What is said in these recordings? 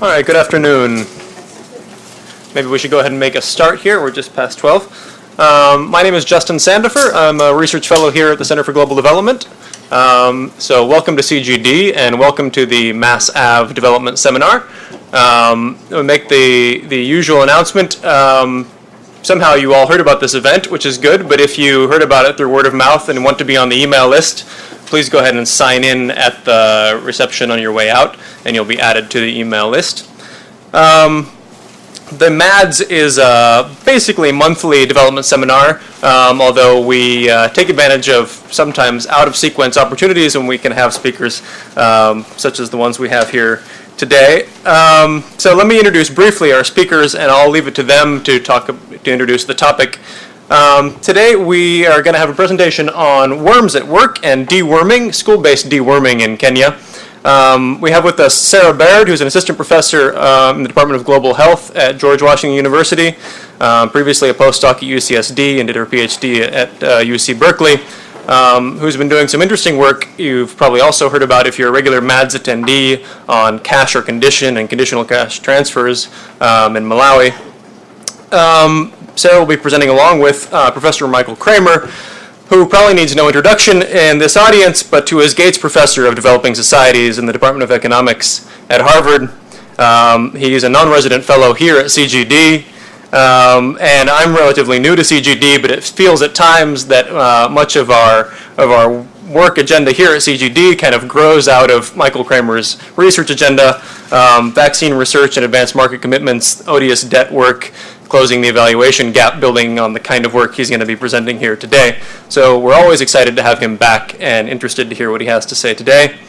All right, good afternoon. Maybe we should go ahead and make a start here. We're just past 12. My name is Justin Sandifer. I'm a research fellow here at the Center for Global Development. So welcome to CGD and welcome to the Mass Ave Development Seminar. We'll make the usual announcement. Somehow you all heard about this event, which is good, but if you heard about it through word of mouth and want to be on the email list, please go ahead and sign in at the reception on your way out, and you'll be added to the email list. The MADS is basically a monthly development seminar, although we take advantage of sometimes out-of-sequence opportunities when we can have speakers such as the ones we have here today. So let me introduce briefly our speakers, and I'll leave it to them to introduce the topic. Today we are going to have a presentation on worms at work and deworming, school-based deworming in Kenya. We have with us Sarah Baird, who's an assistant professor in the Department of Global Health at George Washington University, previously a postdoc at UCSD and did her PhD at UC Berkeley, who's been doing some interesting work you've probably also heard about if you're a regular MADS attendee on cash or condition and conditional cash transfers in Malawi. Sarah will be presenting along with Professor Michael Kremer, who probably needs no introduction in this audience, but who is Gates Professor of Developing Societies in the Department of Economics at Harvard. He is a non-resident fellow here at CGD, and I'm relatively new to CGD, but it feels at times that much of our work agenda here at CGD kind of grows out of Michael Kremer's research agenda, vaccine research and advanced market commitments, odious debt work, closing the evaluation gap, building on the kind of work he's going to be presenting here today. So we're always excited to have him back and interested to hear what he has to say today.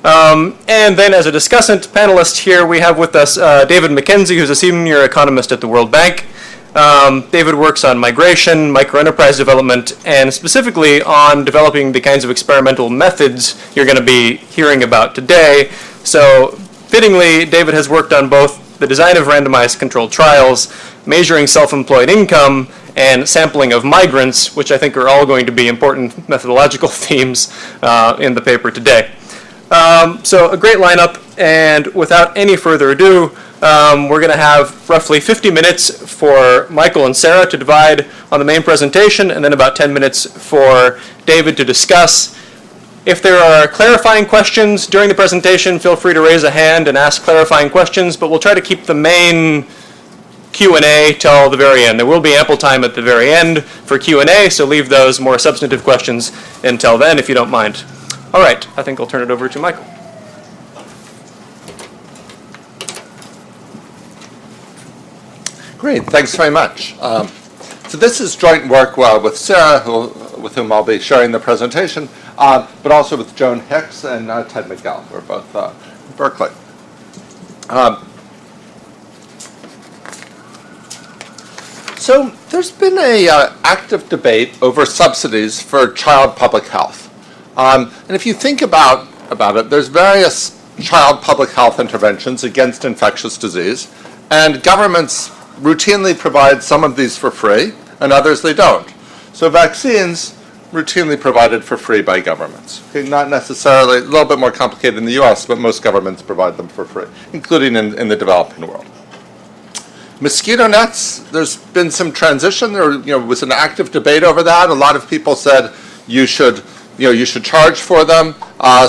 And then as a discussant panelist here, we have with us David McKenzie, who's a senior economist at the World Bank. David works on migration, microenterprise development, and specifically on developing the kinds of experimental methods you're going to be hearing about today. So fittingly, David has worked on both the design of randomized controlled trials, measuring self-employed income, and sampling of migrants, which I think are all going to be important methodological themes in the paper today. So a great lineup, and without any further ado, we're going to have roughly 50 minutes for Michael and Sarah to divide on the main presentation, and then about 10 minutes for David to discuss. If there are clarifying questions during the presentation, feel free to raise a hand and ask clarifying questions, but we'll try to keep the main Q&A till the very end. There will be ample time at the very end for Q&A, so leave those more substantive questions until then if you don't mind. All right, I think I'll turn it over to Michael. Great, thanks very much. So this is joint work with Sarah, with whom I'll be sharing the presentation, but also with Joan Hicks and Ted McGill, who are both in Berkeley. So there's been an active debate over subsidies for child public health. And if you think about it, there's various child public health interventions against infectious disease, and governments routinely provide some of these for free, and others they don't. So vaccines routinely provided for free by governments. Okay, not necessarily, a little bit more complicated in the US, but most governments provide them for free, including in the developing world. Mosquito nets, there's been some transition. There was an active debate over that. A lot of people said you should charge for them.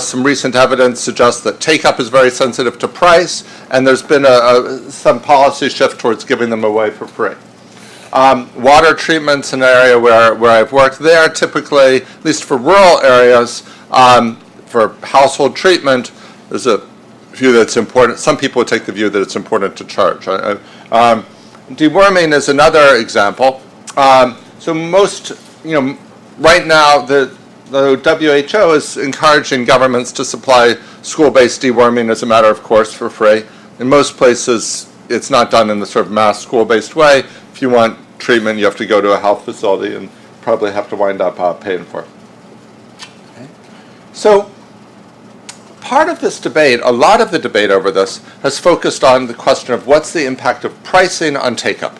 Some recent evidence suggests that take-up is very sensitive to price, and there's been some policy shift towards giving them away for free. Water treatment's an area where I've worked there. Typically, at least for rural areas, for household treatment, there's a view that's important. Some people would take the view that it's important to charge. Deworming is another example. So most, right now, the WHO is encouraging governments to supply school-based deworming as a matter of course for free. In most places, it's not done in the sort of mass school-based way. If you want treatment, you have to go to a health facility and probably have to wind up paying for it. Okay. So part of this debate, a lot of the debate over this, has focused on the question of what's the impact of pricing on take-up.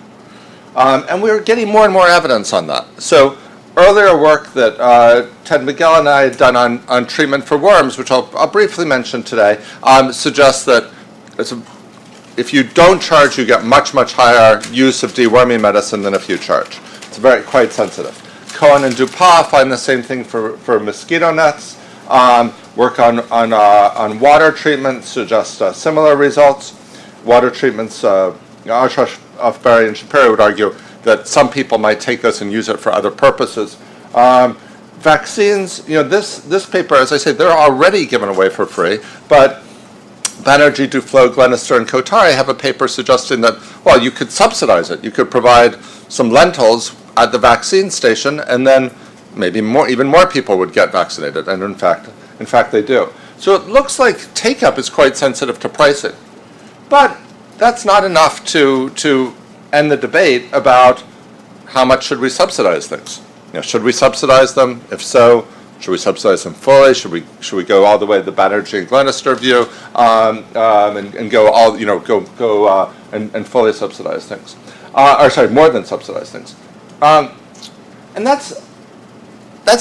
And we're getting more and more evidence on that. So earlier work that Ted McGill and I had done on treatment for worms, which I'll briefly mention today, suggests that it's a if you don't charge, you get much, much higher use of deworming medicine than if you charge. It's quite sensitive. Cohen and Dupas find the same thing for mosquito nets. Work on water treatment suggest similar results. Water treatments, Prof, Baird, and Shapiro would argue that some people might take this and use it for other purposes. Vaccines, this paper, as I say, they're already given away for free, but Banerjee, Duflo, Glenister, and Kotari have a paper suggesting that, well, you could subsidize it. You could provide some lentils at the vaccine station, and then maybe even more people would get vaccinated, and in fact they do. So it looks like take-up is quite sensitive to pricing. But that's not enough to end the debate about how much should we subsidize things. Should we subsidize them? If so, should we subsidize them fully? Should we go all the way to the Banerjee and Glenister view and go all and fully subsidize things? More than subsidize things. And that's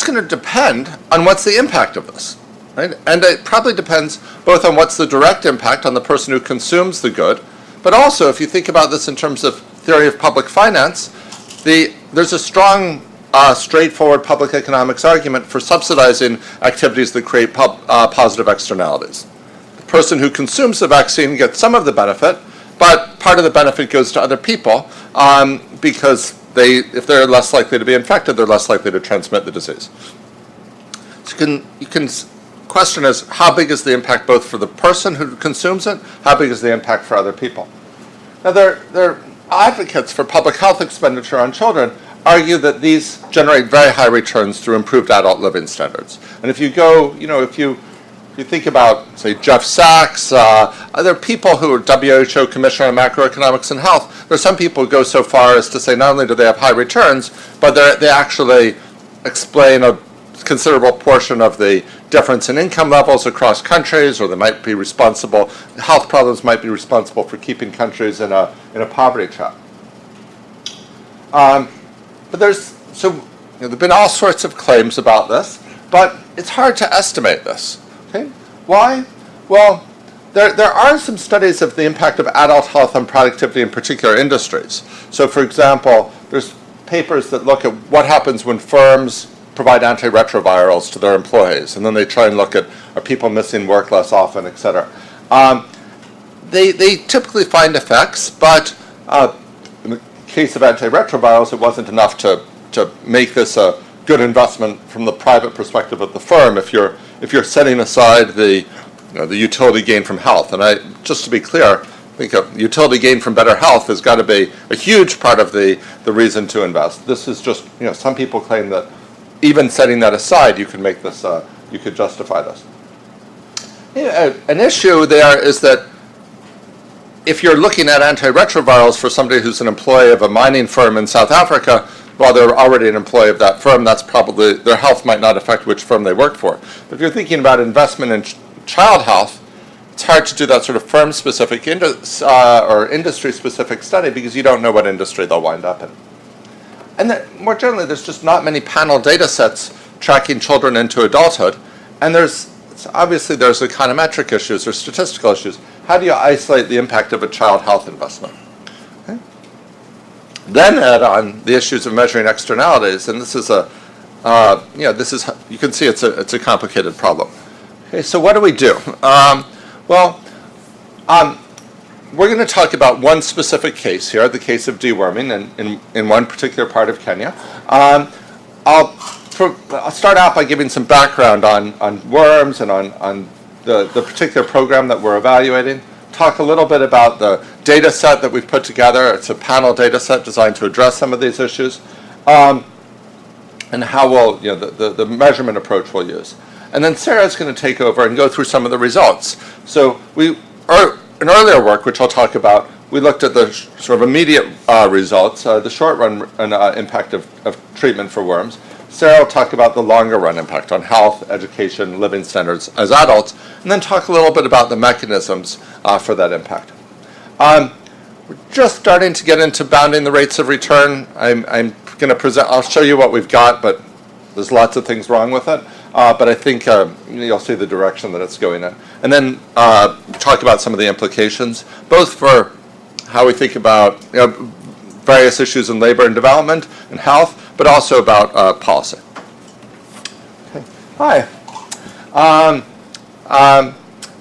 going to depend on what's the impact of this, right? And it probably depends both on what's the direct impact on the person who consumes the good, but also if you think about this in terms of theory of public finance, there's a strong straightforward public economics argument for subsidizing activities that create positive externalities. The person who consumes the vaccine gets some of the benefit, but part of the benefit goes to other people because if they're less likely to be infected, they're less likely to transmit the disease. So you can question is how big is the impact both for the person who consumes it, how big is the impact for other people? Now, they're advocates for public health expenditure on children argue that these generate very high returns through improved adult living standards. And if you go, if you think about, say, Jeff Sachs, other people who are WHO Commissioner on Macroeconomics and Health, there's some people who go so far as to say not only do they have high returns, but they actually explain a considerable portion of the difference in income levels across countries, or they might be responsible, health problems might be responsible for keeping countries in a poverty trap. But there've been all sorts of claims about this, but it's hard to estimate this. Okay, why? Well, there are some studies of the impact of adult health on productivity in particular industries. So, for example, there's papers that look at what happens when firms provide antiretrovirals to their employees, and then they try and look at are people missing work less often, et cetera. They typically find effects, but in the case of antiretrovirals, it wasn't enough to make this a good investment from the private perspective of the firm if you're setting aside the utility gain from health. And just to be clear, I think a utility gain from better health has got to be a huge part of the reason to invest. This is just, some people claim that even setting that aside, you could make this, you could justify this. An issue there is that if you're looking at antiretrovirals for somebody who's an employee of a mining firm in South Africa, while they're already an employee of that firm, that's probably, their health might not affect which firm they work for. But if you're thinking about investment in child health, it's hard to do that sort of firm-specific or industry-specific study because you don't know what industry they'll wind up in. And more generally, there's just not many panel data sets tracking children into adulthood, and obviously there's econometric issues or statistical issues. How do you isolate the impact of a child health investment? Okay. Then add on the issues of measuring externalities, and this is you can see it's a complicated problem. Okay, so what do we do? We're going to talk about one specific case here, the case of deworming in one particular part of Kenya. I'll start out by giving some background on worms and on the particular program that we're evaluating. Talk a little bit about the data set that we've put together. It's a panel data set designed to address some of these issues, and how the measurement approach we'll use. And then Sarah's going to take over and go through some of the results. So in earlier work, which I'll talk about, we looked at the sort of immediate results, the short-run impact of treatment for worms. Sarah will talk about the longer-run impact on health, education, living standards as adults, and then talk a little bit about the mechanisms for that impact. We're just starting to get into bounding the rates of return. I'm going to present. I'll show you what we've got, but there's lots of things wrong with it. But I think you'll see the direction that it's going in. and then talk about some of the implications, both for how we think about various issues in labor and development and health, but also about policy. Okay. Hi.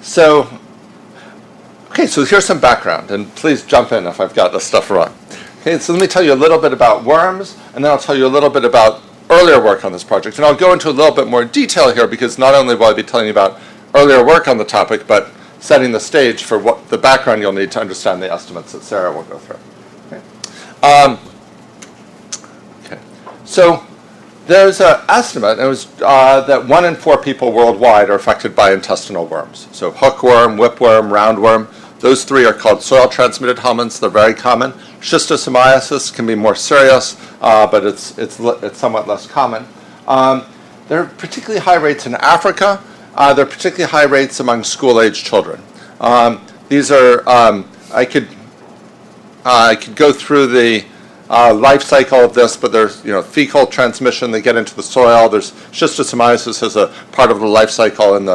So here's some background, and please jump in if I've got this stuff wrong. Okay, so let me tell you a little bit about worms, and then I'll tell you a little bit about earlier work on this project. And I'll go into a little bit more detail here, because not only will I be telling you about earlier work on the topic, but setting the stage for what the background you'll need to understand the estimates that Sarah will go through. Okay. So there's an estimate, and it was that 1 in 4 people worldwide are affected by intestinal worms. So hookworm, whipworm, roundworm, those 3 are called soil-transmitted helminths. They're very common. Schistosomiasis can be more serious, but it's somewhat less common. There are particularly high rates in Africa. There are particularly high rates among school-age children. These are, I could go through the life cycle of this, but there's fecal transmission. They get into the soil. There's schistosomiasis as a part of the life cycle in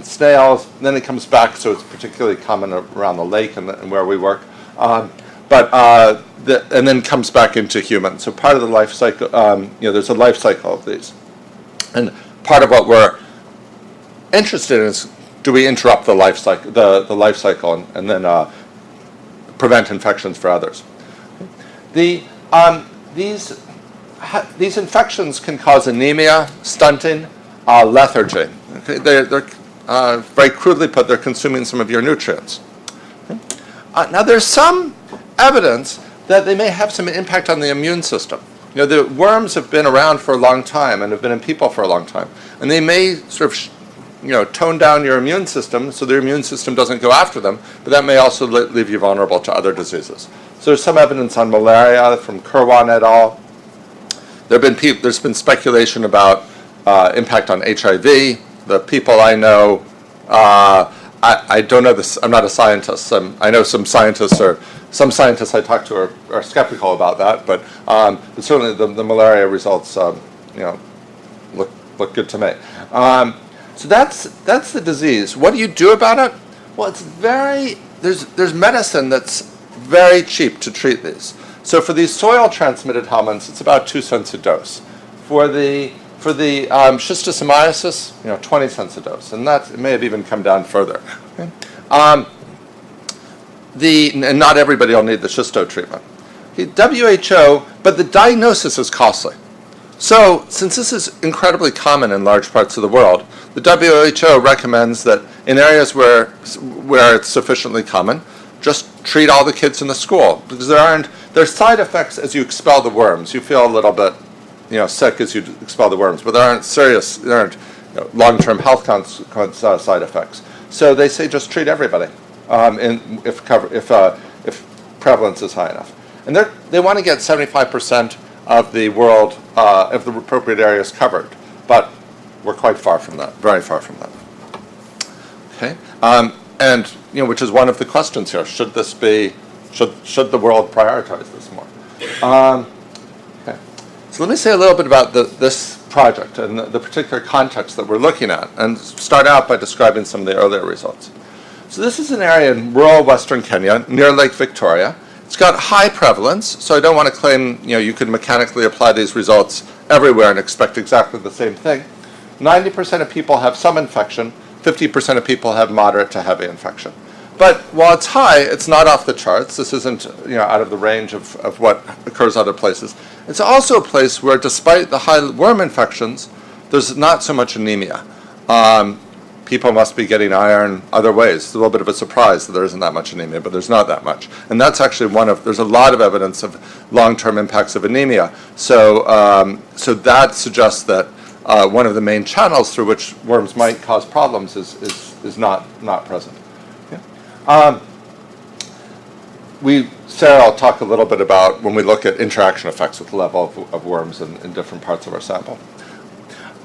snails. And then it comes back, so it's particularly common around the lake and where we work. And then comes back into humans. So part of the life cycle, there's a life cycle of these. And part of what we're interested in is, do we interrupt the life cycle, the life cycle, and then prevent infections for others? These infections can cause anemia, stunting, lethargy. Okay? They're very crudely put, they're consuming some of your nutrients. Okay? Now there's some evidence that they may have some impact on the immune system. The worms have been around for a long time and have been in people for a long time, and they may sort of tone down your immune system so their immune system doesn't go after them, but that may also leave you vulnerable to other diseases. So there's some evidence on malaria from Kirwan et al. There's been speculation about impact on HIV. The people I know, I don't know this. I'm not a scientist. I know some scientists I talk to are skeptical about that, but certainly the malaria results, look good to me. So that's the disease. What do you do about it? Well, there's medicine that's very cheap to treat these. So for these soil-transmitted helminths, it's about 2 cents a dose. For the schistosomiasis, 20 cents a dose, and it may have even come down further. Okay? And not everybody will need the schisto treatment. Okay, WHO, but the diagnosis is costly. So since this is incredibly common in large parts of the world, the WHO recommends that in areas where it's sufficiently common, just treat all the kids in the school, because there's side effects as you expel the worms. You feel a little bit sick as you expel the worms, but there aren't long-term health consequence side effects. So they say just treat everybody if prevalence is high enough. And they want to get 75% of the world, of the appropriate areas covered, but we're quite far from that, very far from that. Okay, and which is one of the questions here: should the world prioritize this more? Okay, so let me say a little bit about this project and the particular context that we're looking at, and start out by describing some of the earlier results. So this is an area in rural Western Kenya near Lake Victoria. It's got high prevalence, so I don't want to claim you could mechanically apply these results everywhere and expect exactly the same thing. 90% of people have some infection, 50% of people have moderate to heavy infection. But while it's high, it's not off the charts. This isn't out of the range of what occurs other places. It's also a place where, despite the high worm infections, there's not so much anemia. People must be getting iron other ways. It's a little bit of a surprise that there isn't that much anemia, but there's not that much. And that's actually there's a lot of evidence of long-term impacts of anemia. So that suggests that one of the main channels through which worms might cause problems is not present. Yeah. Sarah will talk a little bit about when we look at interaction effects with the level of worms in different parts of our sample.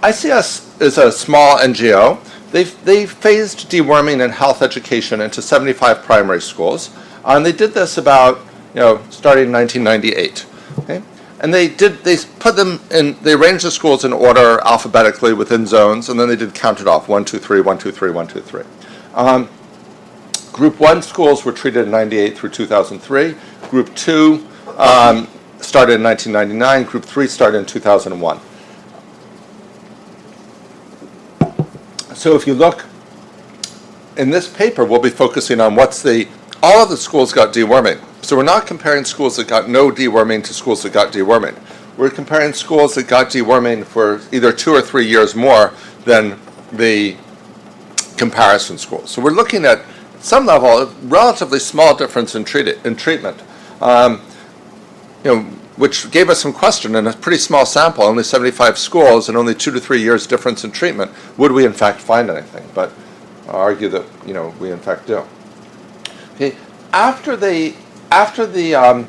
ICS is a small NGO. They phased deworming and health education into 75 primary schools, and they did this about starting in 1998. Okay? And they put them in. They arranged the schools in order alphabetically within zones, and then they did count it off: 1, 2, 3, 1, 2, 3, 1, 2, 3. Group 1 schools were treated in 98 through 2003. Group 2 started in 1999. Group 3 started in 2001. So if you look in this paper, we'll be focusing on all of the schools got deworming. So we're not comparing schools that got no deworming to schools that got deworming. We're comparing schools that got deworming for either 2 or 3 years more than the comparison schools. So we're looking at some level a relatively small difference in treatment, which gave us some question in a pretty small sample, only 75 schools and only 2 to 3 years difference in treatment. Would we in fact find anything? But I'll argue that we in fact do. Okay, after the NGO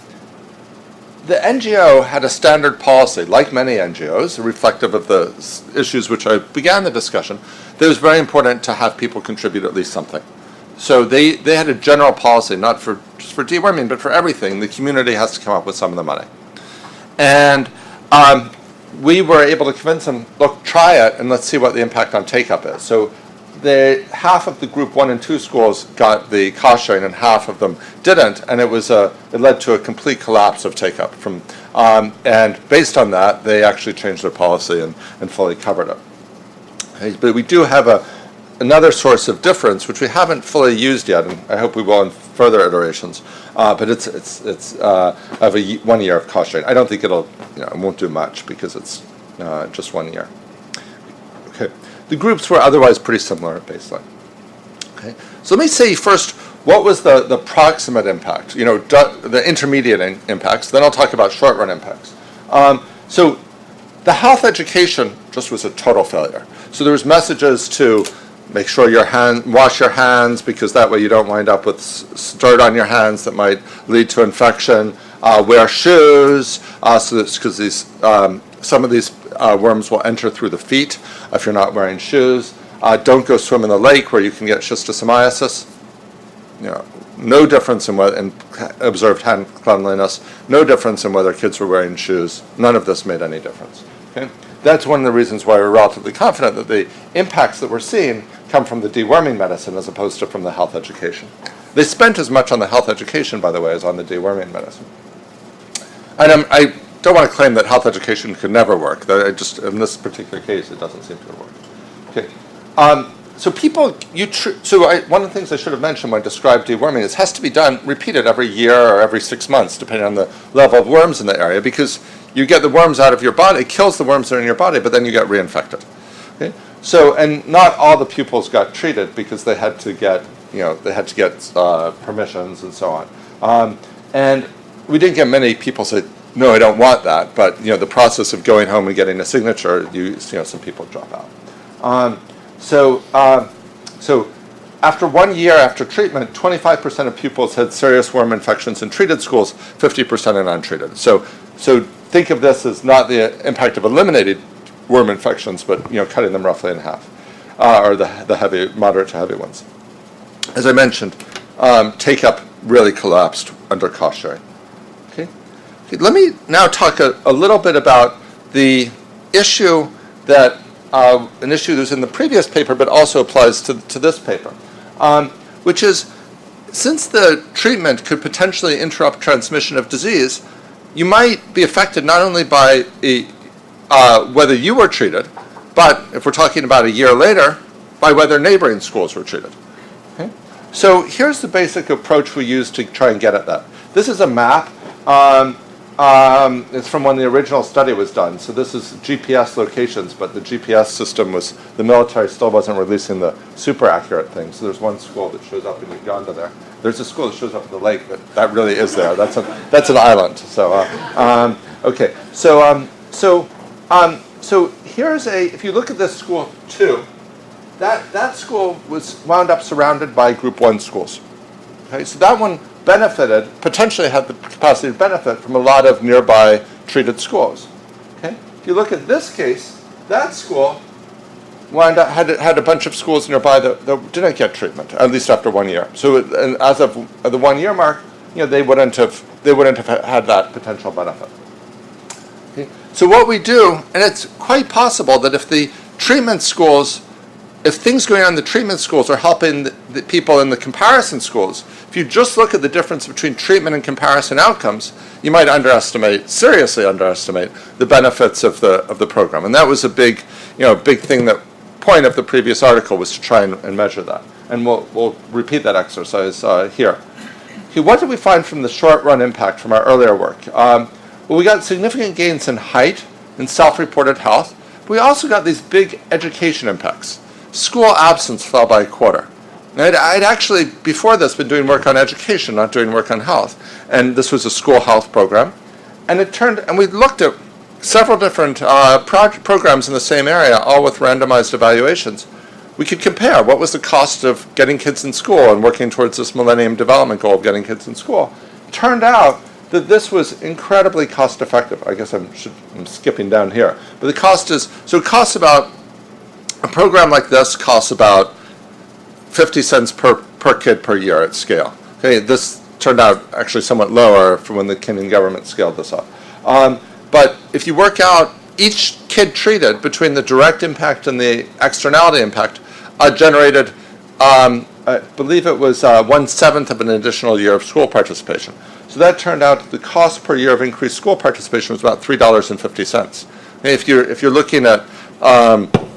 had a standard policy, like many NGOs, reflective of the issues which I began the discussion, that it was very important to have people contribute at least something. So they had a general policy, not just for deworming, but for everything. The community has to come up with some of the money. And we were able to convince them, look, try it, and let's see what the impact on take-up is. So half of the group 1 and 2 schools got the cost sharing and half of them didn't, and it led to a complete collapse of take-up. And based on that, they actually changed their policy and fully covered it. Okay, but we do have another source of difference, which we haven't fully used yet, and I hope we will in further iterations. But it's of 1 year of cost sharing. I don't think it won't do much because it's just 1 year. Okay. The groups were otherwise pretty similar at baseline. Okay, so let me say first what was the proximate impact, the intermediate impacts. Then I'll talk about short-run impacts. So the health education just was a total failure. So there was messages to make sure wash your hands because that way you don't wind up with dirt on your hands that might lead to infection. Wear shoes, because some of these worms will enter through the feet if you're not wearing shoes. Don't go swim in the lake where you can get schistosomiasis. No difference in observed hand cleanliness. No difference in whether kids were wearing shoes. None of this made any difference. Okay? That's one of the reasons why we're relatively confident that the impacts that we're seeing come from the deworming medicine as opposed to from the health education. They spent as much on the health education, by the way, as on the deworming medicine. And I don't want to claim that health education could never work. In this particular case, it doesn't seem to have worked. Okay. One of the things I should have mentioned when I described deworming is it has to be repeated every year or every 6 months, depending on the level of worms in the area, because you get the worms out of your body, it kills the worms that are in your body, but then you get reinfected. Okay. So, and not all the pupils got treated because they had to get, permissions and so on. And we didn't get many people say, no, I don't want that. But the process of going home and getting a signature, some people drop out. So after 1 year after treatment, 25% of pupils had serious worm infections in treated schools, 50% in untreated. So think of this as not the impact of eliminated worm infections, but cutting them roughly in half, or the moderate to heavy ones. As I mentioned, take-up really collapsed under cost sharing. Okay, let me now talk a little bit about the issue that an issue that was in the previous paper, but also applies to this paper, which is since the treatment could potentially interrupt transmission of disease, you might be affected not only by whether you were treated, but if we're talking about a year later, by whether neighboring schools were treated. Okay? So here's the basic approach we use to try and get at that. This is a map. It's from when the original study was done. So this is GPS locations, but the GPS system the military still wasn't releasing the super accurate thing. So there's one school that shows up in Uganda there. There's a school that shows up in the lake, but that really is there. That's an island. So, okay. So here's if you look at this school too, that school wound up surrounded by group 1 schools. Okay, so that one potentially had the capacity to benefit from a lot of nearby treated schools. Okay? If you look at this case, that school had a bunch of schools nearby that didn't get treatment, at least after 1 year. So as of the 1 year mark, they wouldn't have had that potential benefit. Okay? So what we do, and it's quite possible that if the treatment schools if things going on in the treatment schools are helping the people in the comparison schools, if you just look at the difference between treatment and comparison outcomes, you might seriously underestimate the benefits of the program. And that was a big thing, that point of the previous article was to try and measure that. And we'll repeat that exercise here. Okay, what did we find from the short run impact from our earlier work? Well, we got significant gains in height and self-reported health. But we also got these big education impacts. School absence fell by a quarter. I'd actually, before this, been doing work on education, not doing work on health. And this was a school health program. And we looked at several different programs in the same area, all with randomized evaluations. We could compare what was the cost of getting kids in school and working towards this Millennium Development Goal of getting kids in school. It turned out that this was incredibly cost effective. I guess I'm skipping down here. But the cost a program like this costs about 50 cents per kid per year at scale. Okay, this turned out actually somewhat lower from when the Kenyan government scaled this up. But if you work out each kid treated between the direct impact and the externality impact, generated, I believe it was 1/7 of an additional year of school participation. So that turned out the cost per year of increased school participation was about $3.50. Okay, if you're looking at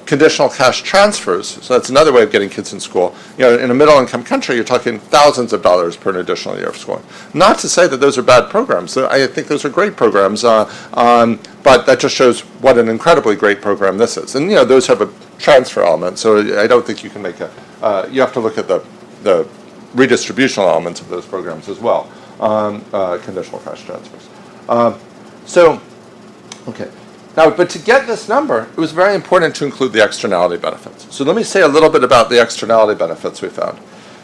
conditional cash transfers, so that's another way of getting kids in school. In a middle-income country, you're talking thousands of dollars per an additional year of schooling. Not to say that those are bad programs. I think those are great programs, but that just shows what an incredibly great program this is. And those have a transfer element, so I don't think you can make you have to look at the redistributional elements of those programs as well, conditional cash transfers. Okay. Now, but to get this number, it was very important to include the externality benefits. So let me say a little bit about the externality benefits we found.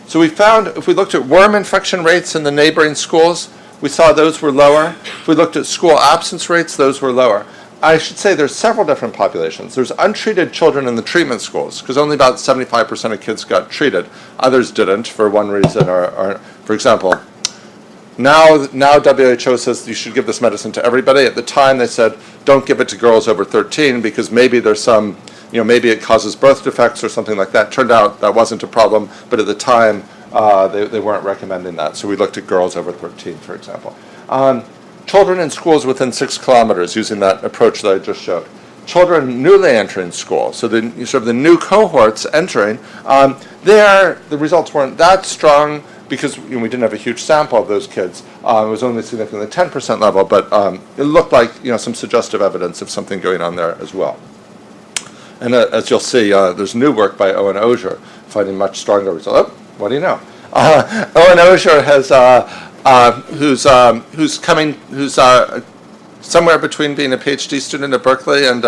So we found, if we looked at worm infection rates in the neighboring schools, we saw those were lower. If we looked at school absence rates, those were lower. I should say there's several different populations. There's untreated children in the treatment schools, because only about 75% of kids got treated. Others didn't for one reason, or for example, Now WHO says you should give this medicine to everybody. At the time, they said don't give it to girls over 13 because maybe there's some, maybe it causes birth defects or something like that. Turned out that wasn't a problem, but at the time they weren't recommending that. So we looked at girls over 13, for example. Children in schools within 6 kilometers, using that approach that I just showed. Children newly entering school, so the new cohorts entering, the results weren't that strong, because we didn't have a huge sample of those kids. It was only significantly the 10% level, but it looked like some suggestive evidence of something going on there as well. And as you'll see, there's new work by Owen Osier finding much stronger results. Oh, what do you know? Owen Osier has, who's somewhere between being a PhD student at Berkeley and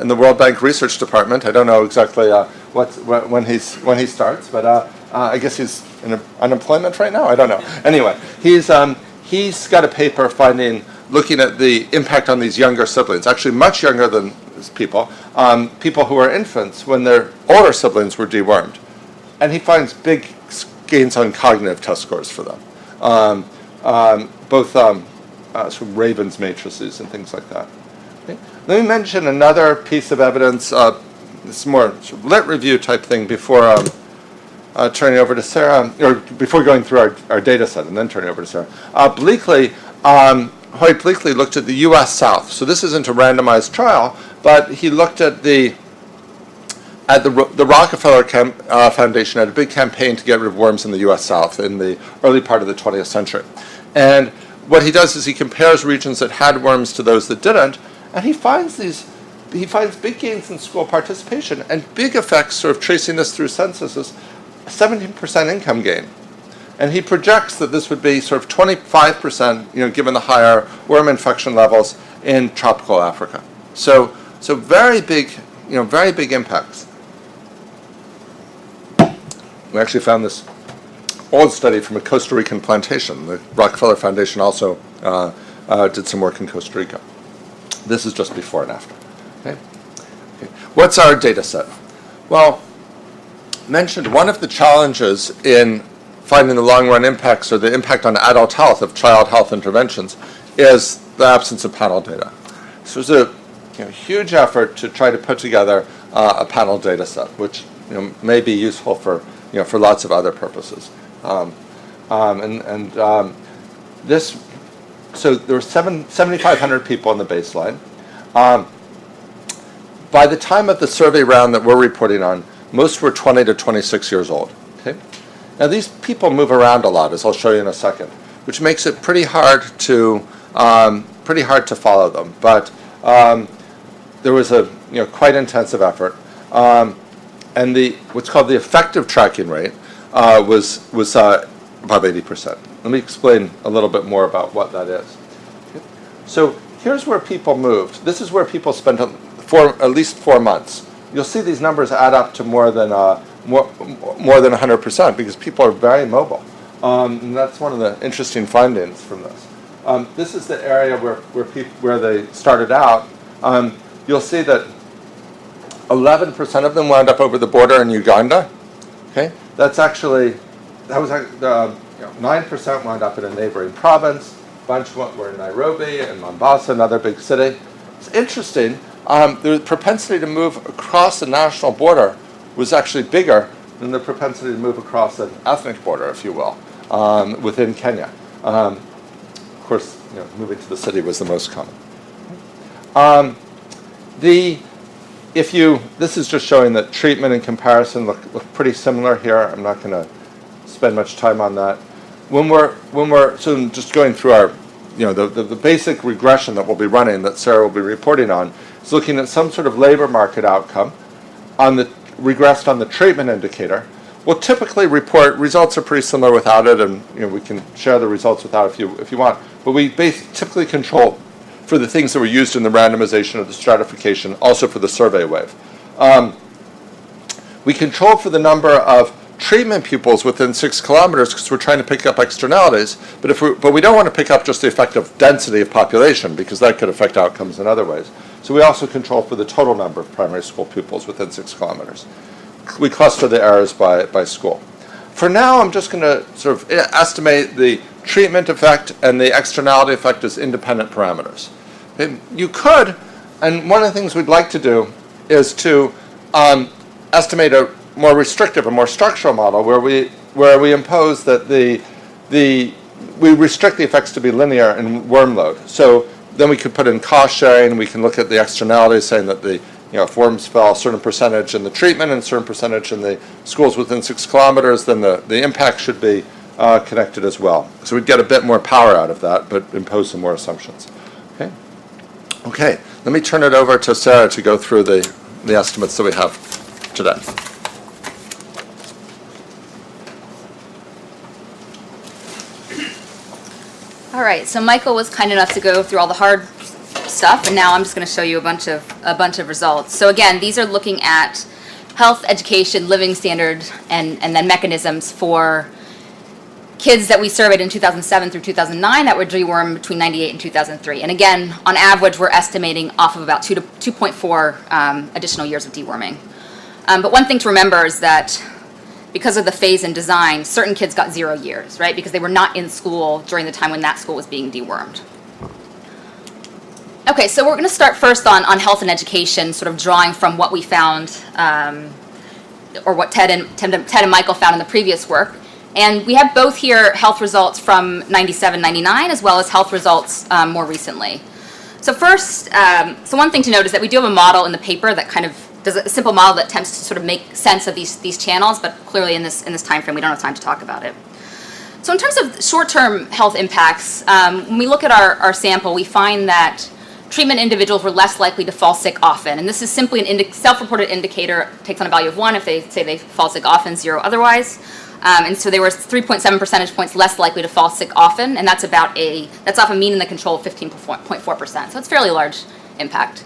in the World Bank Research Department. I don't know exactly when he starts, but I guess he's in unemployment right now. I don't know. Anyway, he's got a paper looking at the impact on these younger siblings, actually much younger than people who are infants when their older siblings were dewormed, and he finds big gains on cognitive test scores for them, both sort of Raven's matrices and things like that. Okay. Let me mention another piece of evidence. This is more sort of lit review type thing before turning over to Sarah, or before going through our data set and then turning over to Sarah. Hoyt Bleakley looked at the U.S. South. So this isn't a randomized trial, but he looked at the Rockefeller Foundation had a big campaign to get rid of worms in the U.S. South in the early part of the 20th century. And what he does is he compares regions that had worms to those that didn't, and he finds big gains in school participation and big effects, sort of tracing this through censuses, 17% income gain. And he projects that this would be sort of 25%, given the higher worm infection levels in tropical Africa. So very big impacts. We actually found this old study from a Costa Rican plantation. The Rockefeller Foundation also did some work in Costa Rica. This is just before and after. Okay. What's our data set? Well, mentioned one of the challenges in finding the long-run impacts or the impact on adult health of child health interventions is the absence of panel data. So there's a huge effort to try to put together a panel data set, which may be useful for for lots of other purposes. This, so there were 7,500 people in the baseline. By the time of the survey round that we're reporting on, most were 20 to 26 years old. Okay? Now these people move around a lot, as I'll show you in a second, which makes it pretty hard to follow them. But there was a quite intensive effort, and what's called the effective tracking rate was above 80%. Let me explain a little bit more about what that is. Okay. So here's where people moved. This is where people spent at least 4 months. You'll see these numbers add up to more than 100% because people are very mobile. And that's one of the interesting findings from this. This is the area where they started out. You'll see that 11% of them wound up over the border in Uganda. Okay, that was 9% wound up in a neighboring province. A bunch were in Nairobi and Mombasa, another big city. It's interesting. The propensity to move across the national border was actually bigger than the propensity to move across an ethnic border, if you will, within Kenya. Of course, moving to the city was the most common. This is just showing that treatment and comparison look pretty similar here. I'm not going to spend much time on that. So just going through our, the basic regression that we'll be running, that Sarah will be reporting on, is looking at some sort of labor market outcome regressed on the treatment indicator. We'll typically report results are pretty similar without it, and we can share the results without if you want. But we typically control for the things that were used in the randomization or the stratification, also for the survey wave. We control for the number of treatment pupils within 6 kilometers because we're trying to pick up externalities, but we don't want to pick up just the effective density of population because that could affect outcomes in other ways. So we also control for the total number of primary school pupils within 6 kilometers. We cluster the errors by school. For now, I'm just going to sort of estimate the treatment effect and the externality effect as independent parameters. You could, and one of the things we'd like to do is to estimate a more restrictive, a more structural model where we impose that we restrict the effects to be linear in worm load. So then we could put in cost sharing. We can look at the externalities, saying that if worms fell a certain percentage in the treatment and a certain percentage in the schools within 6 kilometers, then the impact should be connected as well. So we'd get a bit more power out of that, but impose some more assumptions. Okay, let me turn it over to Sarah to go through the estimates that we have today. All right, so Michael was kind enough to go through all the hard stuff, and now I'm just going to show you a bunch of results. So again, these are looking at health, education, living standards, and then mechanisms for kids that we surveyed in 2007 through 2009 that were dewormed between 98 and 2003. And again, on average, we're estimating off of about 2 to 2.4 additional years of deworming. But one thing to remember is that because of the phase in design, certain kids got 0 years, right? Because they were not in school during the time when that school was being dewormed. Okay, so we're going to start first on health and education, sort of drawing from what we found, or what Ted and Michael found in the previous work. And we have both here health results from 97, 99, as well as health results more recently. So first, so one thing to note is that we do have a model in the paper that kind of does a simple model that attempts to sort of make sense of these channels, but clearly in this time frame, we don't have time to talk about it. So in terms of short-term health impacts, when we look at our sample, we find that treatment individuals were less likely to fall sick often. And this is simply an self-reported indicator, takes on a value of 1 if they say they fall sick often, 0 otherwise. And so they were 3.7 percentage points less likely to fall sick often, and that's off a mean in the control of 15.4%. So it's a fairly large impact.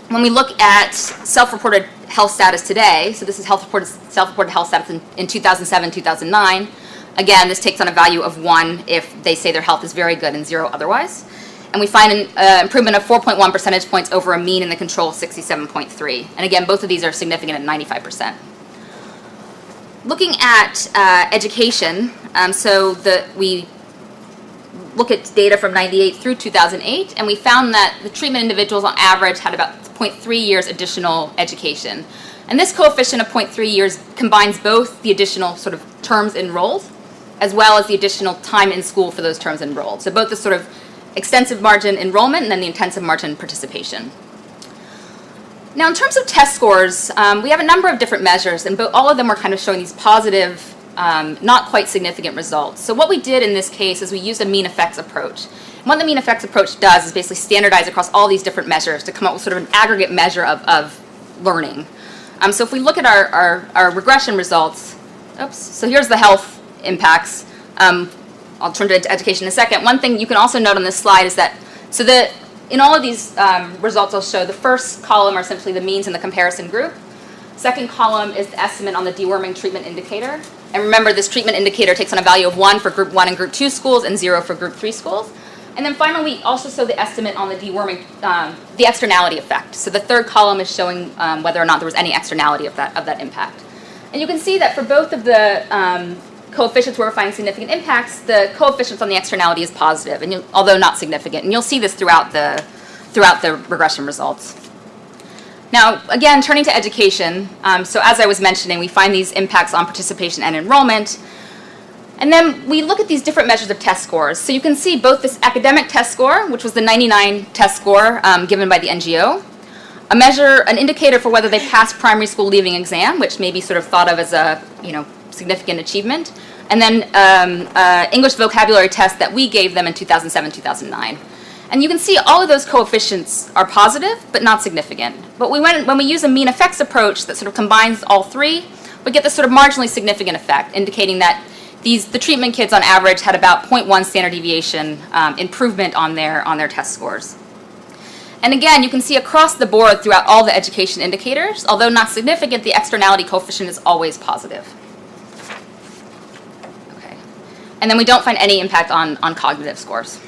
When we look at self-reported health status today, so this is self-reported health status in 2007, 2009. Again, this takes on a value of 1 if they say their health is very good and 0 otherwise. And we find an improvement of 4.1 percentage points over a mean in the control of 67.3. And again, both of these are significant at 95%. Looking at education, we look at data from 98 through 2008, and we found that the treatment individuals on average had about 0.3 years additional education. And this coefficient of 0.3 years combines both the additional sort of terms enrolled as well as the additional time in school for those terms enrolled. So both the sort of extensive margin enrollment and then the intensive margin participation. Now in terms of test scores, we have a number of different measures, and all of them are kind of showing these positive, not quite significant results. So what we did in this case is we used a mean effects approach. And what the mean effects approach does is basically standardize across all these different measures to come up with sort of an aggregate measure of learning. So if we look at our regression results, so here's the health impacts. I'll turn to education in a second. One thing you can also note on this slide is that, in all of these results I'll show, the first column are simply the means in the comparison group. Second column is the estimate on the deworming treatment indicator. And remember, this treatment indicator takes on a value of 1 for group 1 and group 2 schools and 0 for group 3 schools. And then finally, we also show the estimate on the deworming, the externality effect. So the third column is showing whether or not there was any externality of that impact. And you can see that for both of the coefficients where we're finding significant impacts, the coefficients on the externality is positive, and although not significant. And you'll see this throughout the regression results. Now, again, turning to education, so as I was mentioning, we find these impacts on participation and enrollment. And then we look at these different measures of test scores. So you can see both this academic test score, which was the 99 test score given by the NGO, an indicator for whether they passed primary school leaving exam, which may be sort of thought of as a significant achievement, and then English vocabulary test that we gave them in 2007, 2009. And you can see all of those coefficients are positive, but not significant. But when we use a mean effects approach that sort of combines all three, we get this sort of marginally significant effect, indicating that the treatment kids on average had about 0.1 standard deviation improvement on their test scores. And again, you can see across the board throughout all the education indicators, although not significant, the externality coefficient is always positive. Okay. And then we don't find any impact on cognitive scores.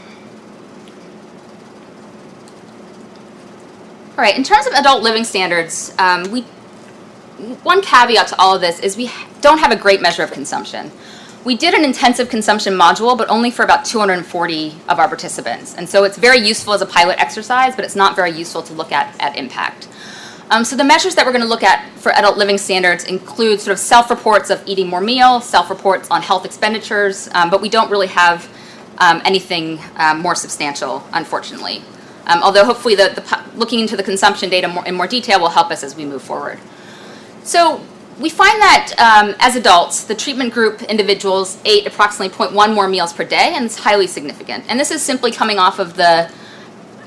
All right, in terms of adult living standards, one caveat to all of this is we don't have a great measure of consumption. We did an intensive consumption module, but only for about 240 of our participants. And so it's very useful as a pilot exercise, but it's not very useful to look at impact. So the measures that we're going to look at for adult living standards include sort of self-reports of eating more meals, self-reports on health expenditures, but we don't really have anything more substantial, unfortunately. Although hopefully looking into the consumption data in more detail will help us as we move forward. So we find that as adults, the treatment group individuals ate approximately 0.1 more meals per day, and it's highly significant. And this is simply coming off of the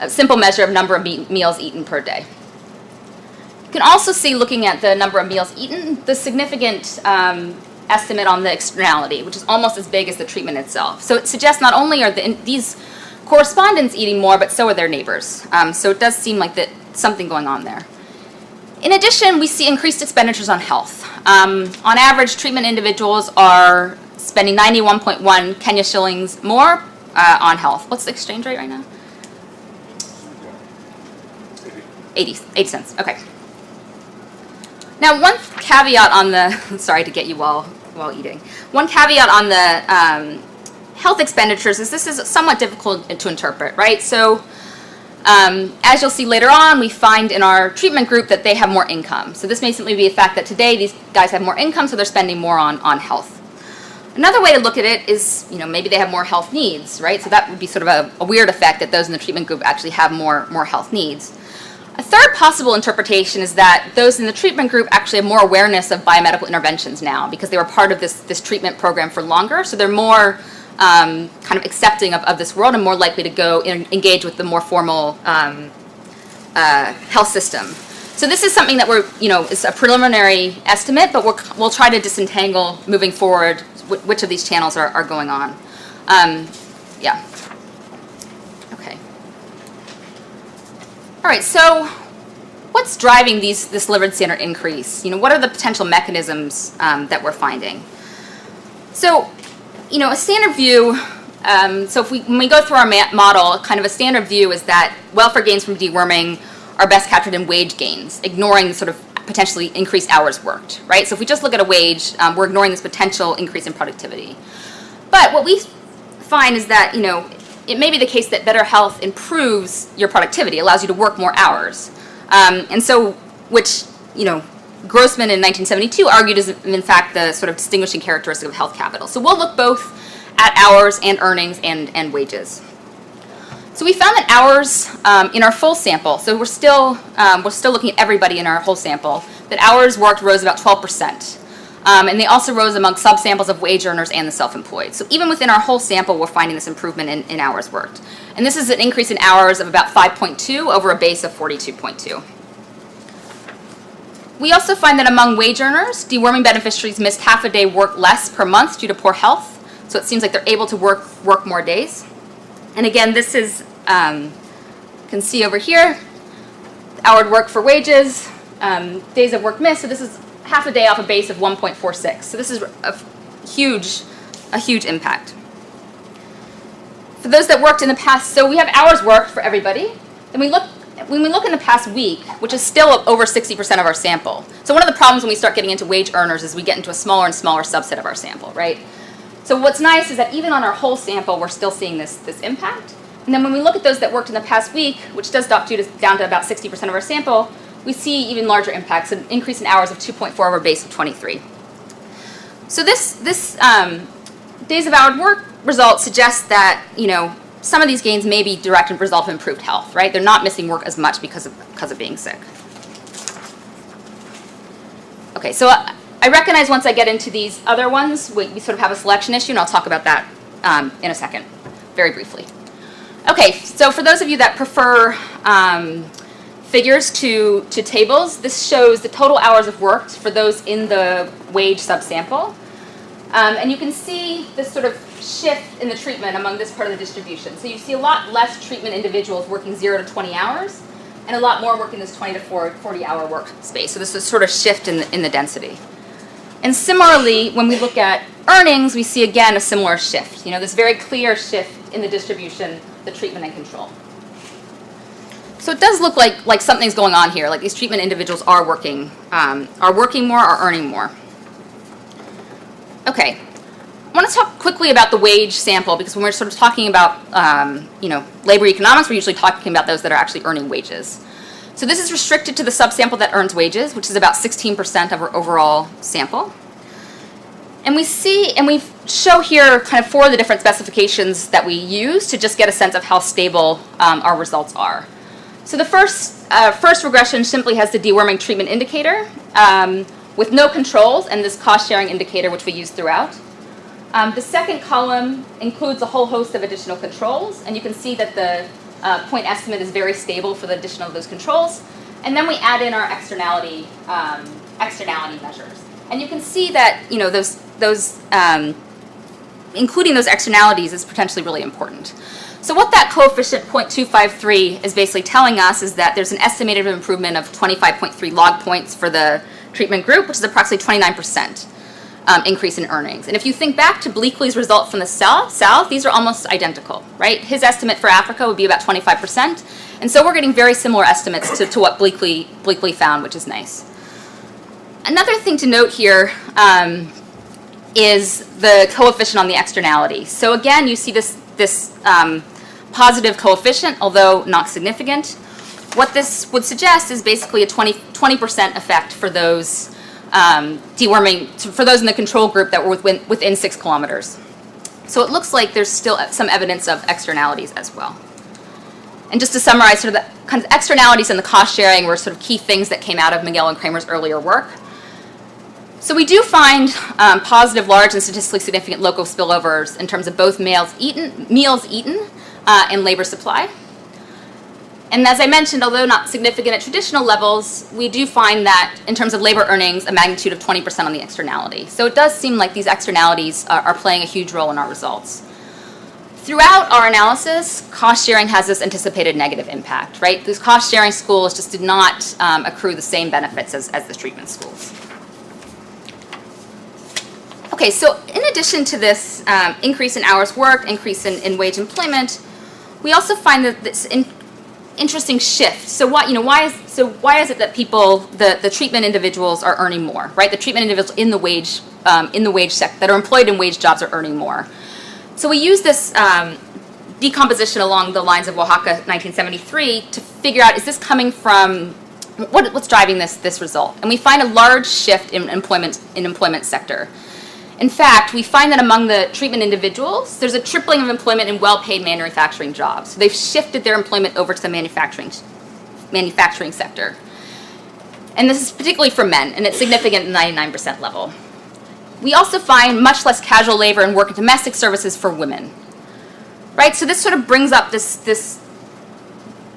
simple measure of number of meals eaten per day. You can also see, looking at the number of meals eaten, the significant estimate on the externality, which is almost as big as the treatment itself. So it suggests not only are these correspondents eating more, but so are their neighbors. So it does seem like something going on there. In addition, we see increased expenditures on health. On average, treatment individuals are spending 91.1 Kenya shillings more on health. What's the exchange rate right now? 80 cents, okay. Now, one caveat on the, sorry to get you while eating. One caveat on the health expenditures is this is somewhat difficult to interpret, right? So as you'll see later on, we find in our treatment group that they have more income. So this may simply be a fact that today these guys have more income, so they're spending more on health. Another way to look at it is, maybe they have more health needs, right? So that would be sort of a weird effect that those in the treatment group actually have more health needs. A third possible interpretation is that those in the treatment group actually have more awareness of biomedical interventions now because they were part of this treatment program for longer, so they're more kind of accepting of this world and more likely to go engage with the more formal health system. So this is something that it's a preliminary estimate, but we'll try to disentangle moving forward which of these channels are going on. Yeah. Okay. All right, so what's driving this living standard increase? What are the potential mechanisms that we're finding? So, a standard view, when we go through our model, kind of a standard view is that welfare gains from deworming are best captured in wage gains, ignoring the sort of potentially increased hours worked, right? So if we just look at a wage, we're ignoring this potential increase in productivity. But what we find is that, it may be the case that better health improves your productivity, allows you to work more hours. And so, which, Grossman in 1972 argued is in fact the sort of distinguishing characteristic of health capital. So we'll look both at hours and earnings and wages. So we found that hours in our full sample, so we're still looking at everybody in our whole sample, that hours worked rose about 12%. And they also rose among subsamples of wage earners and the self-employed. So even within our whole sample, we're finding this improvement in hours worked. And this is an increase in hours of about 5.2 over a base of 42.2. We also find that among wage earners, deworming beneficiaries missed half a day work less per month due to poor health. So it seems like they're able to work more days. And again, this is, you can see over here, hour work for wages, days of work missed. So this is half a day off a base of 1.46. So this is a huge impact. For those that worked in the past, so we have hours worked for everybody. Then when we look in the past week, which is still over 60% of our sample. So one of the problems when we start getting into wage earners is we get into a smaller and smaller subset of our sample, right? So what's nice is that even on our whole sample, we're still seeing this impact. And then when we look at those that worked in the past week, which does drop down to about 60% of our sample, we see even larger impacts, an increase in hours of 2.4 over a base of 23. So this days of hour work results suggest that, some of these gains may be direct result of improved health, right? They're not missing work as much because of being sick. Okay, so I recognize once I get into these other ones, we sort of have a selection issue, and I'll talk about that in a second, very briefly. Okay, so for those of you that prefer figures to tables, this shows the total hours of work for those in the wage subsample. And you can see this sort of shift in the treatment among this part of the distribution. So you see a lot less treatment individuals working 0 to 20 hours, and a lot more working this 20 to 40 hour work space. So this is sort of shift in the density. And similarly, when we look at earnings, we see again a similar shift. This very clear shift in the distribution, the treatment and control. So it does look like something's going on here. Like these treatment individuals are working more, are earning more. Okay, I want to talk quickly about the wage sample because when we're sort of talking about labor economics, we're usually talking about those that are actually earning wages. So this is restricted to the subsample that earns wages, which is about 16% of our overall sample. And we show here kind of 4 of the different specifications that we use to just get a sense of how stable our results are. So the first regression simply has the deworming treatment indicator with no controls and this cost-sharing indicator, which we use throughout. The second column includes a whole host of additional controls, and you can see that the point estimate is very stable for the addition of those controls. And then we add in our externality measures. And you can see that including those externalities is potentially really important. So what that coefficient 0.253 is basically telling us is that there's an estimated improvement of 25.3 log points for the treatment group, which is approximately 29% increase in earnings. And if you think back to Bleakley's result from the South, these are almost identical, right? His estimate for Africa would be about 25%. And so we're getting very similar estimates to what Bleakley found, which is nice. Another thing to note here is the coefficient on the externality. So again, you see this positive coefficient, although not significant. What this would suggest is basically a 20% effect for those deworming, for those in the control group that were within 6 kilometers. So it looks like there's still some evidence of externalities as well. And just to summarize, sort of the kind of externalities and the cost sharing were sort of key things that came out of Miguel and Kremer's earlier work. So we do find positive, large, and statistically significant local spillovers in terms of both meals eaten and labor supply. And as I mentioned, although not significant at traditional levels, we do find that in terms of labor earnings, a magnitude of 20% on the externality. So it does seem like these externalities are playing a huge role in our results. Throughout our analysis, cost sharing has this anticipated negative impact, right? These cost sharing schools just did not accrue the same benefits as the treatment schools. Okay, so in addition to this increase in hours worked, increase in wage employment, we also find that this interesting shift. So why is it that people, the treatment individuals are earning more, right? The treatment individuals in the wage sector that are employed in wage jobs are earning more. So we use this decomposition along the lines of Oaxaca 1973 to figure out, is this coming from what's driving this result? And we find a large shift in employment sector. In fact, we find that among the treatment individuals, there's a tripling of employment in well-paid manufacturing jobs. So they've shifted their employment over to the manufacturing sector. And this is particularly for men, and it's significant at the 99% level. We also find much less casual labor and work in domestic services for women. Right? So this sort of brings up this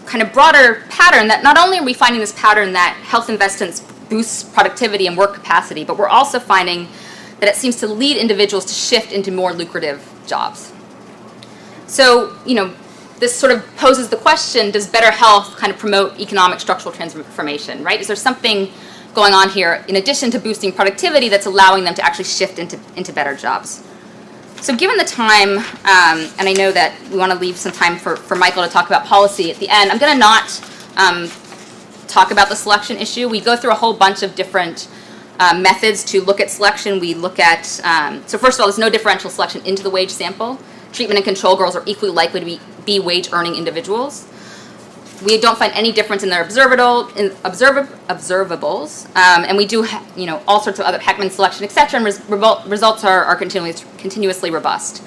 kind of broader pattern that not only are we finding this pattern that health investments boost productivity and work capacity, but we're also finding that it seems to lead individuals to shift into more lucrative jobs. So, this sort of poses the question, does better health kind of promote economic structural transformation, right? Is there something going on here in addition to boosting productivity that's allowing them to actually shift into better jobs? So given the time, and I know that we want to leave some time for Michael to talk about policy at the end, I'm going to not talk about the selection issue. We go through a whole bunch of different methods to look at selection. We look at, so first of all, there's no differential selection into the wage sample. Treatment and control girls are equally likely to be wage-earning individuals. We don't find any difference in their observables, and we do, all sorts of other Heckman selection, etc. And results are continuously robust.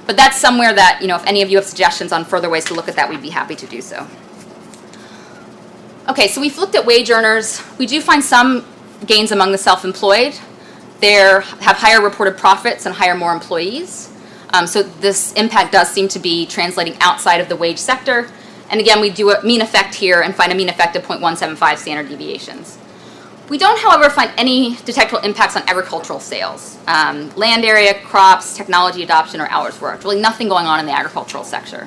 But that's somewhere that, if any of you have suggestions on further ways to look at that, we'd be happy to do so. Okay, so we've looked at wage earners. We do find some gains among the self-employed. They have higher reported profits and hire more employees. So this impact does seem to be translating outside of the wage sector. And again, we do a mean effect here and find a mean effect of 0.175 standard deviations. We don't, however, find any detectable impacts on agricultural sales, land area, crops, technology adoption, or hours worked. Really nothing going on in the agricultural sector.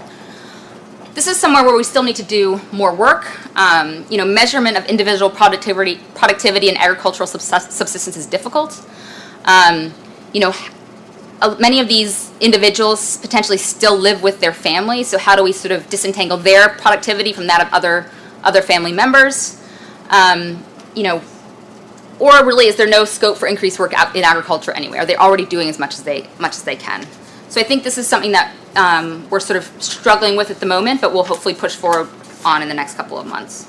This is somewhere where we still need to do more work. Measurement of individual productivity in agricultural subsistence is difficult. Many of these individuals potentially still live with their families, so how do we sort of disentangle their productivity from that of other family members? Or really, is there no scope for increased work in agriculture anyway? Are they already doing as much as they can? So I think this is something that we're sort of struggling with at the moment, but we'll hopefully push forward on in the next couple of months.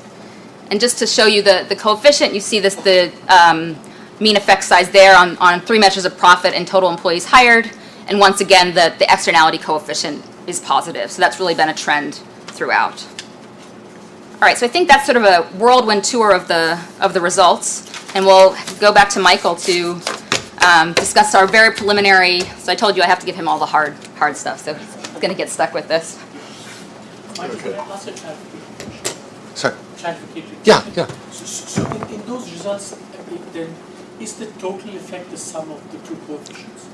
And just to show you the coefficient, you see the mean effect size there on 3 measures of profit and total employees hired. And once again, the externality coefficient is positive. So that's really been a trend throughout. All right, so I think that's sort of a whirlwind tour of the results. And we'll go back to Michael to discuss our very preliminary. So I told you I have to give him all the hard stuff. So he's going to get stuck with this. Michael, can I ask a clarification? Sorry. Clarification. Yeah. So in those results, then is the total effect the sum of the two coefficients?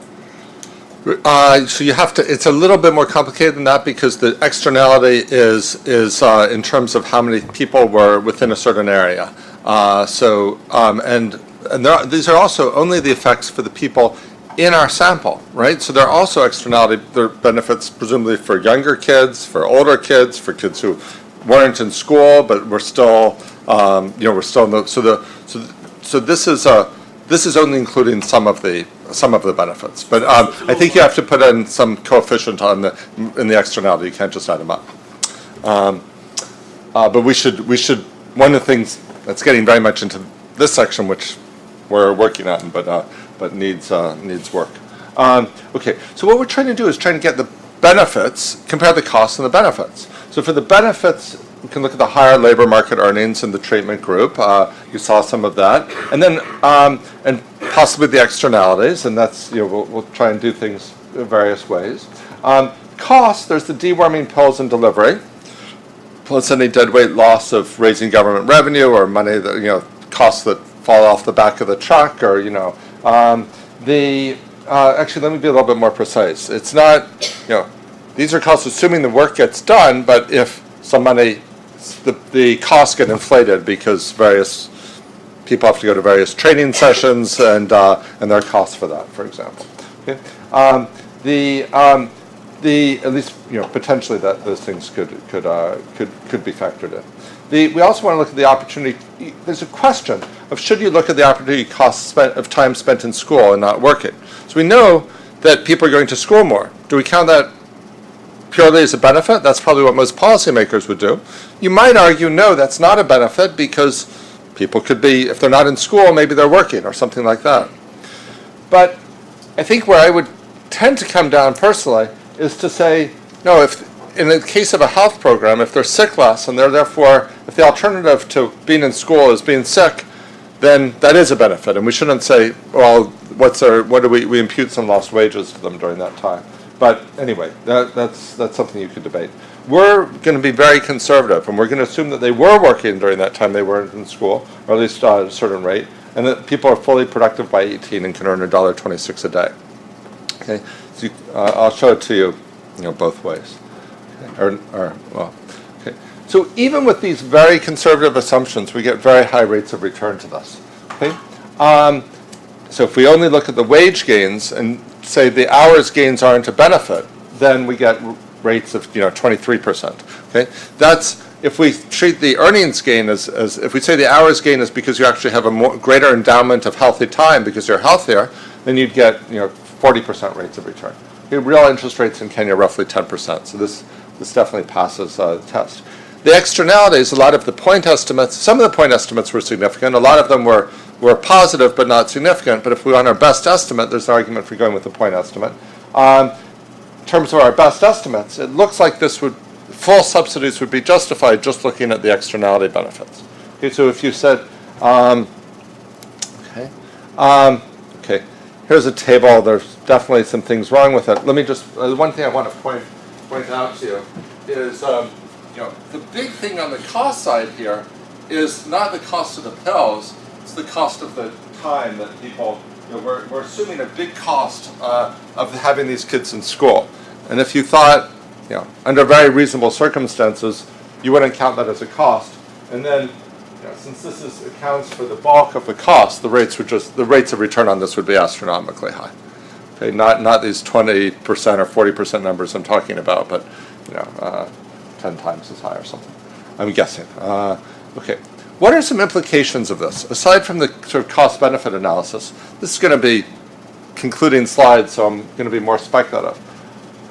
So you have to. It's a little bit more complicated than that because the externality is in terms of how many people were within a certain area. These are also only the effects for the people in our sample, right? So there are also externality benefits, presumably for younger kids, for older kids, for kids who weren't in school but were still, we're still in the. So this is only including some of the benefits, but I think you have to put in some coefficient in the externality. You can't just add them up. But we should. One of the things that's getting very much into this section, which we're working on, but needs work. Okay, so what we're trying to do is trying to get the benefits, compare the costs and the benefits. So for the benefits, we can look at the higher labor market earnings in the treatment group. You saw some of that, and then and possibly the externalities, and that's we'll try and do things in various ways. Costs, there's the deworming pills and delivery, plus any dead weight loss of raising government revenue or money that costs that fall off the back of the truck, or actually let me be a little bit more precise. It's not these are costs assuming the work gets done, but if some money, the costs get inflated because various people have to go to various training sessions and there are costs for that, for example. Okay? At least potentially that those things could be factored in. We also want to look at the opportunity. There's a question of should you look at the opportunity costs of time spent in school and not working. So we know that people are going to school more. Do we count that purely as a benefit? That's probably what most policymakers would do. You might argue, no, that's not a benefit because People could be, if they're not in school, maybe they're working or something like that. But I think where I would tend to come down personally is to say, no, if in the case of a health program, if they're sick less and they're therefore, if the alternative to being in school is being sick, then that is a benefit. And we shouldn't say, well, what do we impute some lost wages to them during that time. But anyway, that's something you could debate. We're going to be very conservative, and we're going to assume that they were working during that time they weren't in school, or at least at a certain rate, and that people are fully productive by 18 and can earn $1.26 a day. Okay, so I'll show it to you, both ways. Okay. Okay. So even with these very conservative assumptions, we get very high rates of return to this. Okay. So if we only look at the wage gains and say the hours gains aren't a benefit, then we get rates of 23%. Okay, that's if we treat the earnings gain as if we say the hours gain is because you actually have a greater endowment of healthy time because you're healthier, then you'd get 40% rates of return. Okay, real interest rates in Kenya are roughly 10%. So this definitely passes the test. The externalities, a lot of the point estimates, some of the point estimates were significant. A lot of them were positive but not significant. But if we want our best estimate, there's an argument for going with the point estimate. In terms of our best estimates, it looks like full subsidies would be justified just looking at the externality benefits. Okay, so if you said, okay, here's a table. There's definitely some things wrong with it. Let me just, one thing I want to point out to you is, the big thing on the cost side here is not the cost of the pills, it's the cost of the time that people, we're assuming a big cost of having these kids in school. And if you thought, under very reasonable circumstances, you wouldn't count that as a cost. And then, since this accounts for the bulk of the cost, the rates of return on this would be astronomically high. Okay, not these 20% or 40% numbers I'm talking about, but 10 times as high or something. I'm guessing. Okay. What are some implications of this? Aside from the sort of cost-benefit analysis, this is going to be concluding slides, so I'm going to be more speculative.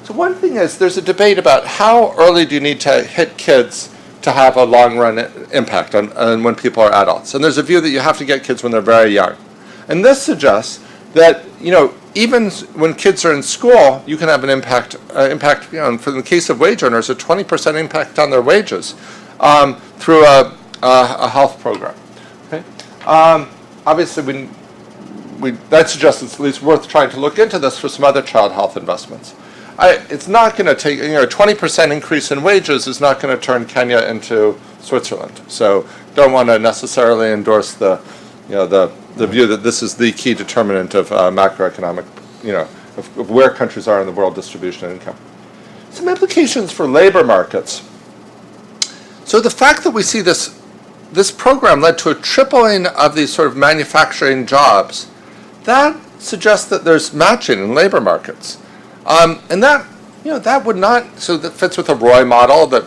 So one thing is there's a debate about how early do you need to hit kids to have a long-run impact on when people are adults. And there's a view that you have to get kids when they're very young. And this suggests that, even when kids are in school, you can have an impact, for the case of wage earners, a 20% impact on their wages through a health program. Okay? Obviously, that suggests it's at least worth trying to look into this for some other child health investments. It's not going to take, a 20% increase in wages is not going to turn Kenya into Switzerland. So don't want to necessarily endorse the view that this is the key determinant of macroeconomic, of where countries are in the world distribution of income. Some implications for labor markets. So the fact that we see this program led to a tripling of these sort of manufacturing jobs, that suggests that there's matching in labor markets. And that, that would not, so that fits with a Roy model that,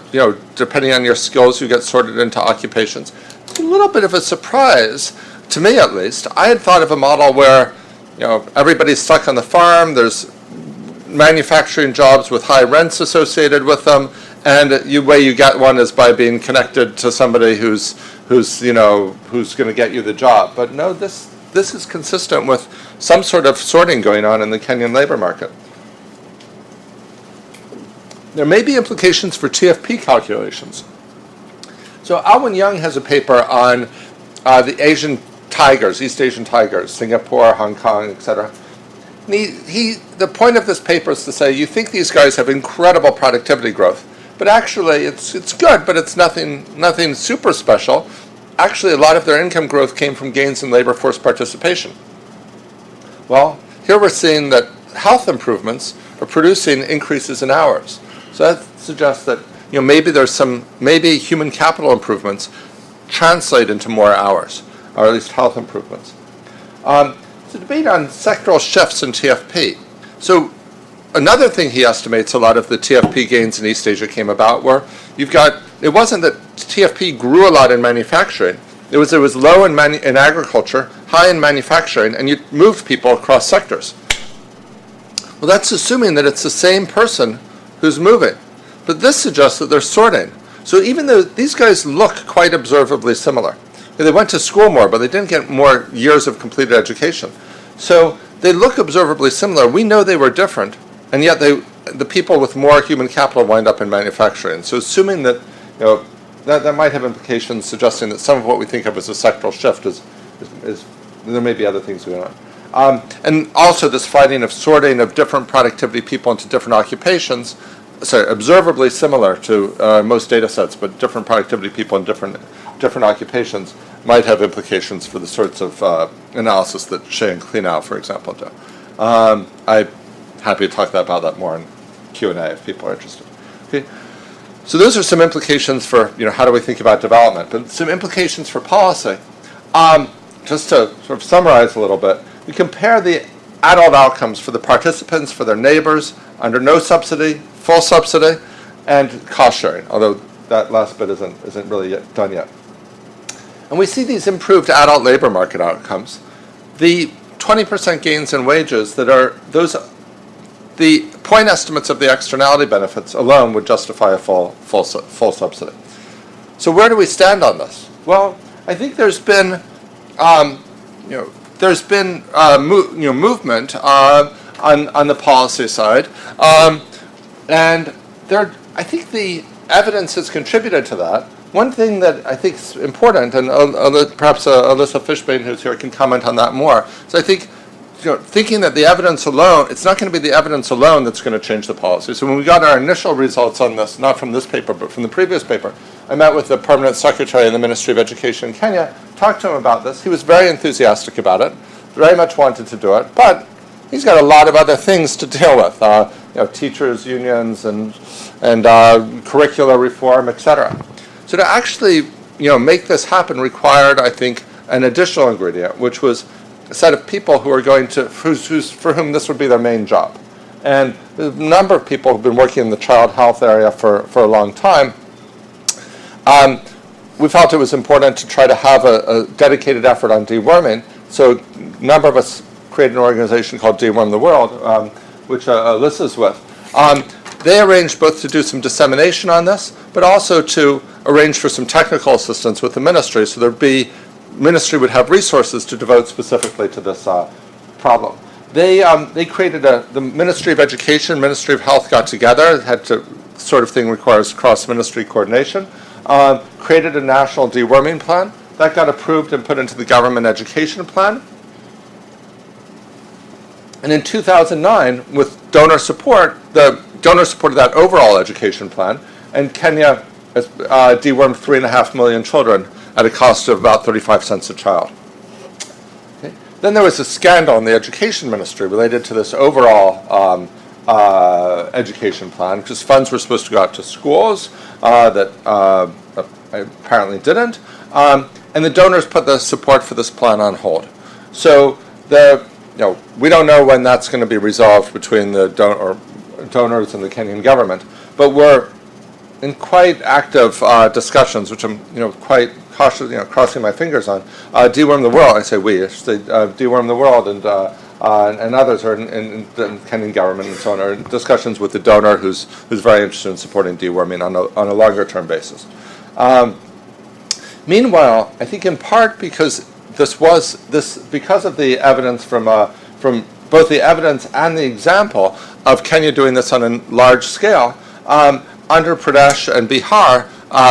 depending on your skills, you get sorted into occupations. It's a little bit of a surprise, to me at least. I had thought of a model where, everybody's stuck on the farm, there's manufacturing jobs with high rents associated with them, and the way you get one is by being connected to somebody who's going to get you the job. But no, this is consistent with some sort of sorting going on in the Kenyan labor market. There may be implications for TFP calculations. So Alwyn Young has a paper on the Asian tigers, East Asian tigers, Singapore, Hong Kong, etc. The point of this paper is to say, you think these guys have incredible productivity growth, but actually it's good, but it's nothing super special. Actually, a lot of their income growth came from gains in labor force participation. Well, here we're seeing that health improvements are producing increases in hours. So that suggests that maybe human capital improvements translate into more hours, or at least health improvements. It's a debate on sectoral shifts in TFP. So another thing he estimates a lot of the TFP gains in East Asia came about where it wasn't that TFP grew a lot in manufacturing. It was low in agriculture, high in manufacturing, and you moved people across sectors. Well, that's assuming that it's the same person who's moving. But this suggests that they're sorting. So even though these guys look quite observably similar, they went to school more, but they didn't get more years of completed education. So they look observably similar. We know they were different, and yet the people with more human capital wind up in manufacturing. So assuming that, that might have implications suggesting that some of what we think of as a sectoral shift is there may be other things going on. And also this finding of sorting of different productivity people into different occupations, observably similar to most data sets, but different productivity people in different occupations might have implications for the sorts of analysis that Shea and Klenow, for example, do. I'm happy to talk about that more in Q&A if people are interested. Okay. So those are some implications for, how do we think about development, but some implications for policy. Just to sort of summarize a little bit, we compare the adult outcomes for the participants, for their neighbors, under no subsidy, full subsidy, and cost sharing, although that last bit isn't really done yet. And we see these improved adult labor market outcomes. The 20% gains in wages that are the point estimates of the externality benefits alone would justify a full subsidy. So where do we stand on this? Well, I think there's been movement on the policy side, and I think the evidence has contributed to that. One thing that I think is important, and perhaps Alyssa Fishbane, who's here, can comment on that more. So I think, thinking that the evidence alone, it's not going to be the evidence alone that's going to change the policy. So when we got our initial results on this, not from this paper, but from the previous paper, I met with the permanent secretary in the Ministry of Education in Kenya, talked to him about this. He was very enthusiastic about it, very much wanted to do it, but he's got a lot of other things to deal with, teachers, unions, and curricular reform, etc. So to actually, make this happen required, I think, an additional ingredient, which was a set of people who are going to, for whom this would be their main job. And a number of people who've been working in the child health area for a long time. We felt it was important to try to have a dedicated effort on deworming. So a number of us created an organization called Deworm the World, which Alyssa's with. They arranged both to do some dissemination on this, but also to arrange for some technical assistance with the ministry, so ministry would have resources to devote specifically to this problem. They created the Ministry of Education, Ministry of Health got together, sort of thing requires cross-ministry coordination, created a national deworming plan. That got approved and put into the government education plan. And in 2009, with donor support, the donor supported that overall education plan, and Kenya dewormed 3.5 million children at a cost of about 35 cents a child. Okay. Then there was a scandal in the education ministry related to this overall education plan, because funds were supposed to go out to schools that apparently didn't, and the donors put the support for this plan on hold. So we don't know when that's going to be resolved between the donors and the Kenyan government, but we're in quite active discussions, which I'm quite cautious, crossing my fingers on. Deworm the World, I say we, Deworm the World and others are in the Kenyan government and so on, are in discussions with the donor who's very interested in supporting deworming on a longer term basis. Meanwhile, I think in part because because of the evidence from both the evidence and the example of Kenya doing this on a large scale, Andhra Pradesh and Bihar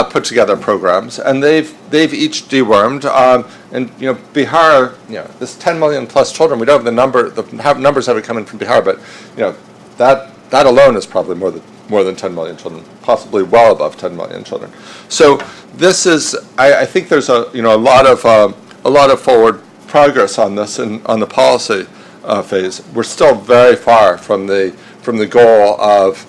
put together programs, and they've each dewormed. And Bihar, this 10 million plus children. We don't have the number. The numbers haven't come in from Bihar, but that alone is probably more than 10 million children, possibly well above 10 million children. So this is, I think there's a lot of forward progress on this and on the policy phase. We're still very far from the goal of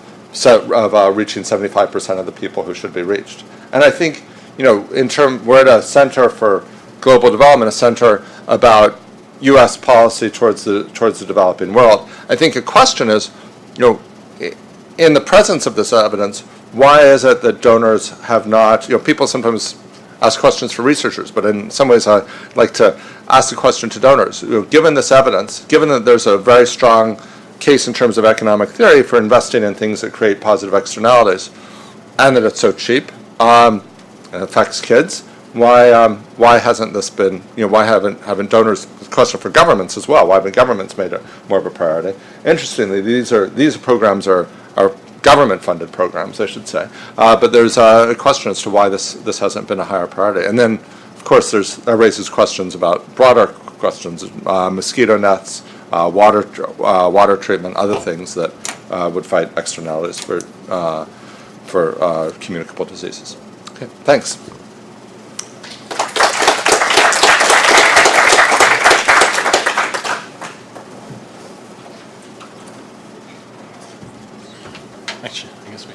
reaching 75% of the people who should be reached. And I think we're at a center for global development, a center about U.S. policy towards the developing world. I think a question is, in the presence of this evidence, why is it that donors have not? People sometimes ask questions for researchers, but in some ways I like to ask the question to donors. Given this evidence, given that there's a very strong case in terms of economic theory for investing in things that create positive externalities, and that it's so cheap and affects kids, why hasn't this been, why haven't donors, question for governments as well, why haven't governments made it more of a priority? Interestingly, these programs are government-funded programs, I should say, but there's a question as to why this hasn't been a higher priority. And then, of course, that raises questions about broader questions, mosquito nets, water treatment, other things that would fight externalities for communicable diseases. Okay, thanks. Actually, I guess we.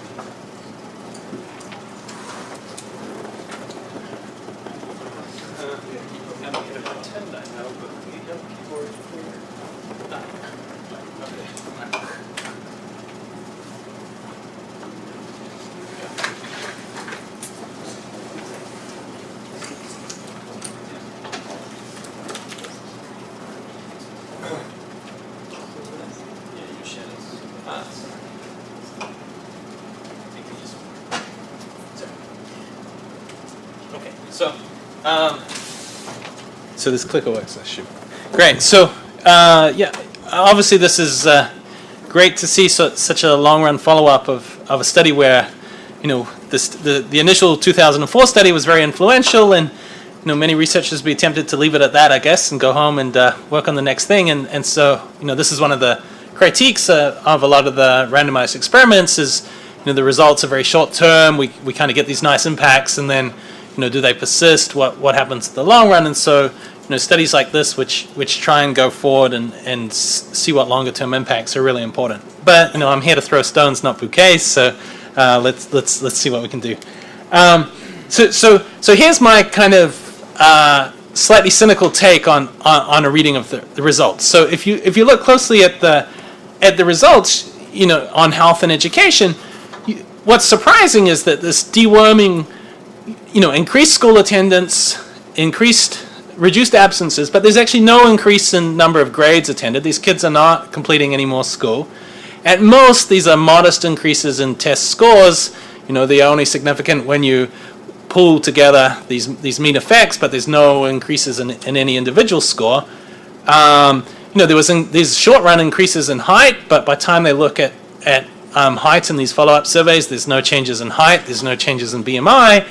So this clicker works, I should. Great. So yeah, obviously this is great to see such a long-run follow-up of a study where, the initial 2004 study was very influential, and many researchers be tempted to leave it at that, I guess, and go home and work on the next thing. And so this is one of the critiques of a lot of the randomized experiments is the results are very short-term. We kind of get these nice impacts, and then do they persist? What happens in the long run? And so studies like this, which try and go forward and see what longer term impacts are really important. But I'm here to throw stones, not bouquets. So let's see what we can do. So here's my kind of slightly cynical take on a reading of the results. So if you look closely at the results, on health and education, what's surprising is that this deworming, increased school attendance, reduced absences, but there's actually no increase in number of grades attended. These kids are not completing any more school. At most, these are modest increases in test scores. They're only significant when you pull together these mean effects, but there's no increases in any individual score. There was these short-run increases in height, but by the time they look at height in these follow-up surveys, there's no changes in height, there's no changes in BMI.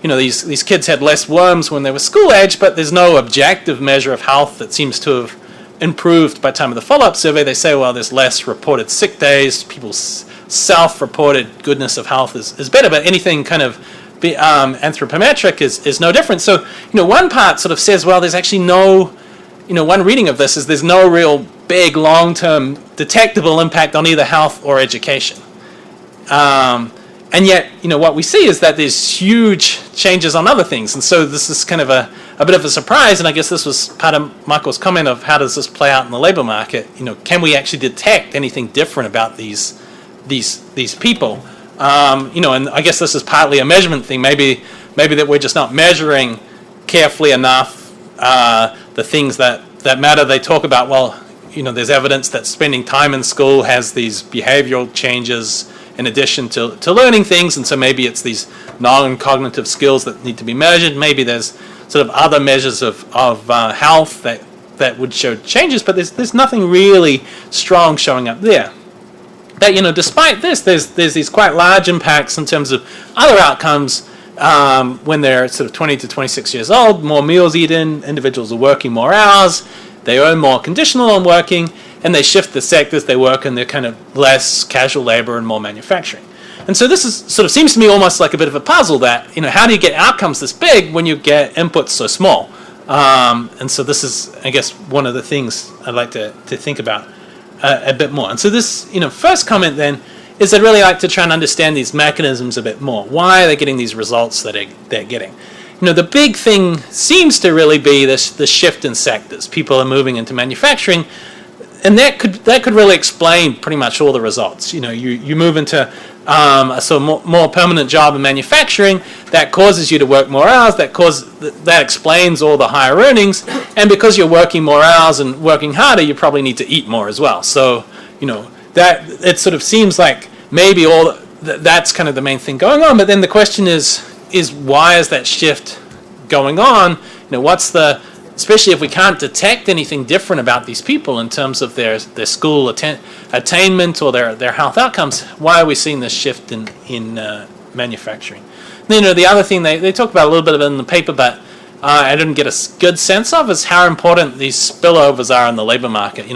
These kids had less worms when they were school age, but there's no objective measure of health that seems to have improved by the time of the follow-up survey. They say, well, there's less reported sick days, people's self-reported goodness of health is better, but anything kind of anthropometric is no different. So, one part sort of says, well, there's actually no, one reading of this is there's no real big long-term detectable impact on either health or education. And yet, what we see is that there's huge changes on other things. And so this is kind of a bit of a surprise, and I guess this was part of Michael's comment of how does this play out in the labor market? Can we actually detect anything different about these people? And I guess this is partly a measurement thing. Maybe that we're just not measuring carefully enough the things that matter. They talk about, well, there's evidence that spending time in school has these behavioral changes in addition to learning things, and so maybe it's these non-cognitive skills that need to be measured. Maybe there's sort of other measures of health that would show changes, but there's nothing really strong showing up there. That despite this, there's these quite large impacts in terms of other outcomes when they're sort of 20 to 26 years old. More meals eaten, individuals are working more hours, they earn more conditional on working, and they shift the sectors they work in. They're kind of less casual labor and more manufacturing. And so this is sort of seems to me almost like a bit of a puzzle that, how do you get outcomes this big when you get inputs so small? And so this is, I guess, one of the things I'd like to think about a bit more. And so this, first comment then is I'd really like to try and understand these mechanisms a bit more. Why are they getting these results that they're getting? The big thing seems to really be this shift in sectors. People are moving into manufacturing, and that could really explain pretty much all the results. You move into a sort of more permanent job in manufacturing, that causes you to work more hours, that explains all the higher earnings, and because you're working more hours and working harder, you probably need to eat more as well. So, that it sort of seems like maybe that's kind of the main thing going on, but then the question is, why is that shift going on? What's the, especially if we can't detect anything different about these people in terms of their school attainment or their health outcomes, why are we seeing this shift in manufacturing? And then, the other thing they talk about a little bit of it in the paper, but I didn't get a good sense of, is how important these spillovers are in the labor market.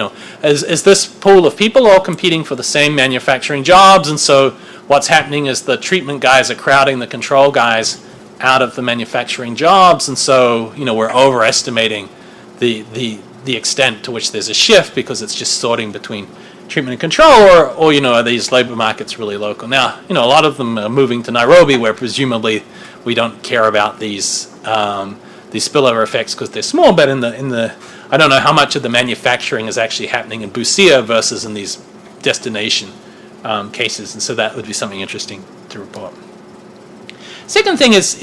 Is this pool of people all competing for the same manufacturing jobs, and so what's happening is the treatment guys are crowding the control guys out of the manufacturing jobs, and so we're overestimating the extent to which there's a shift because it's just sorting between treatment and control, or are these labor markets really local? Now, a lot of them are moving to Nairobi, where presumably we don't care about these spillover effects because they're small, but in the I don't know how much of the manufacturing is actually happening in Busia versus in these destination cases, and so that would be something interesting to report. Second thing is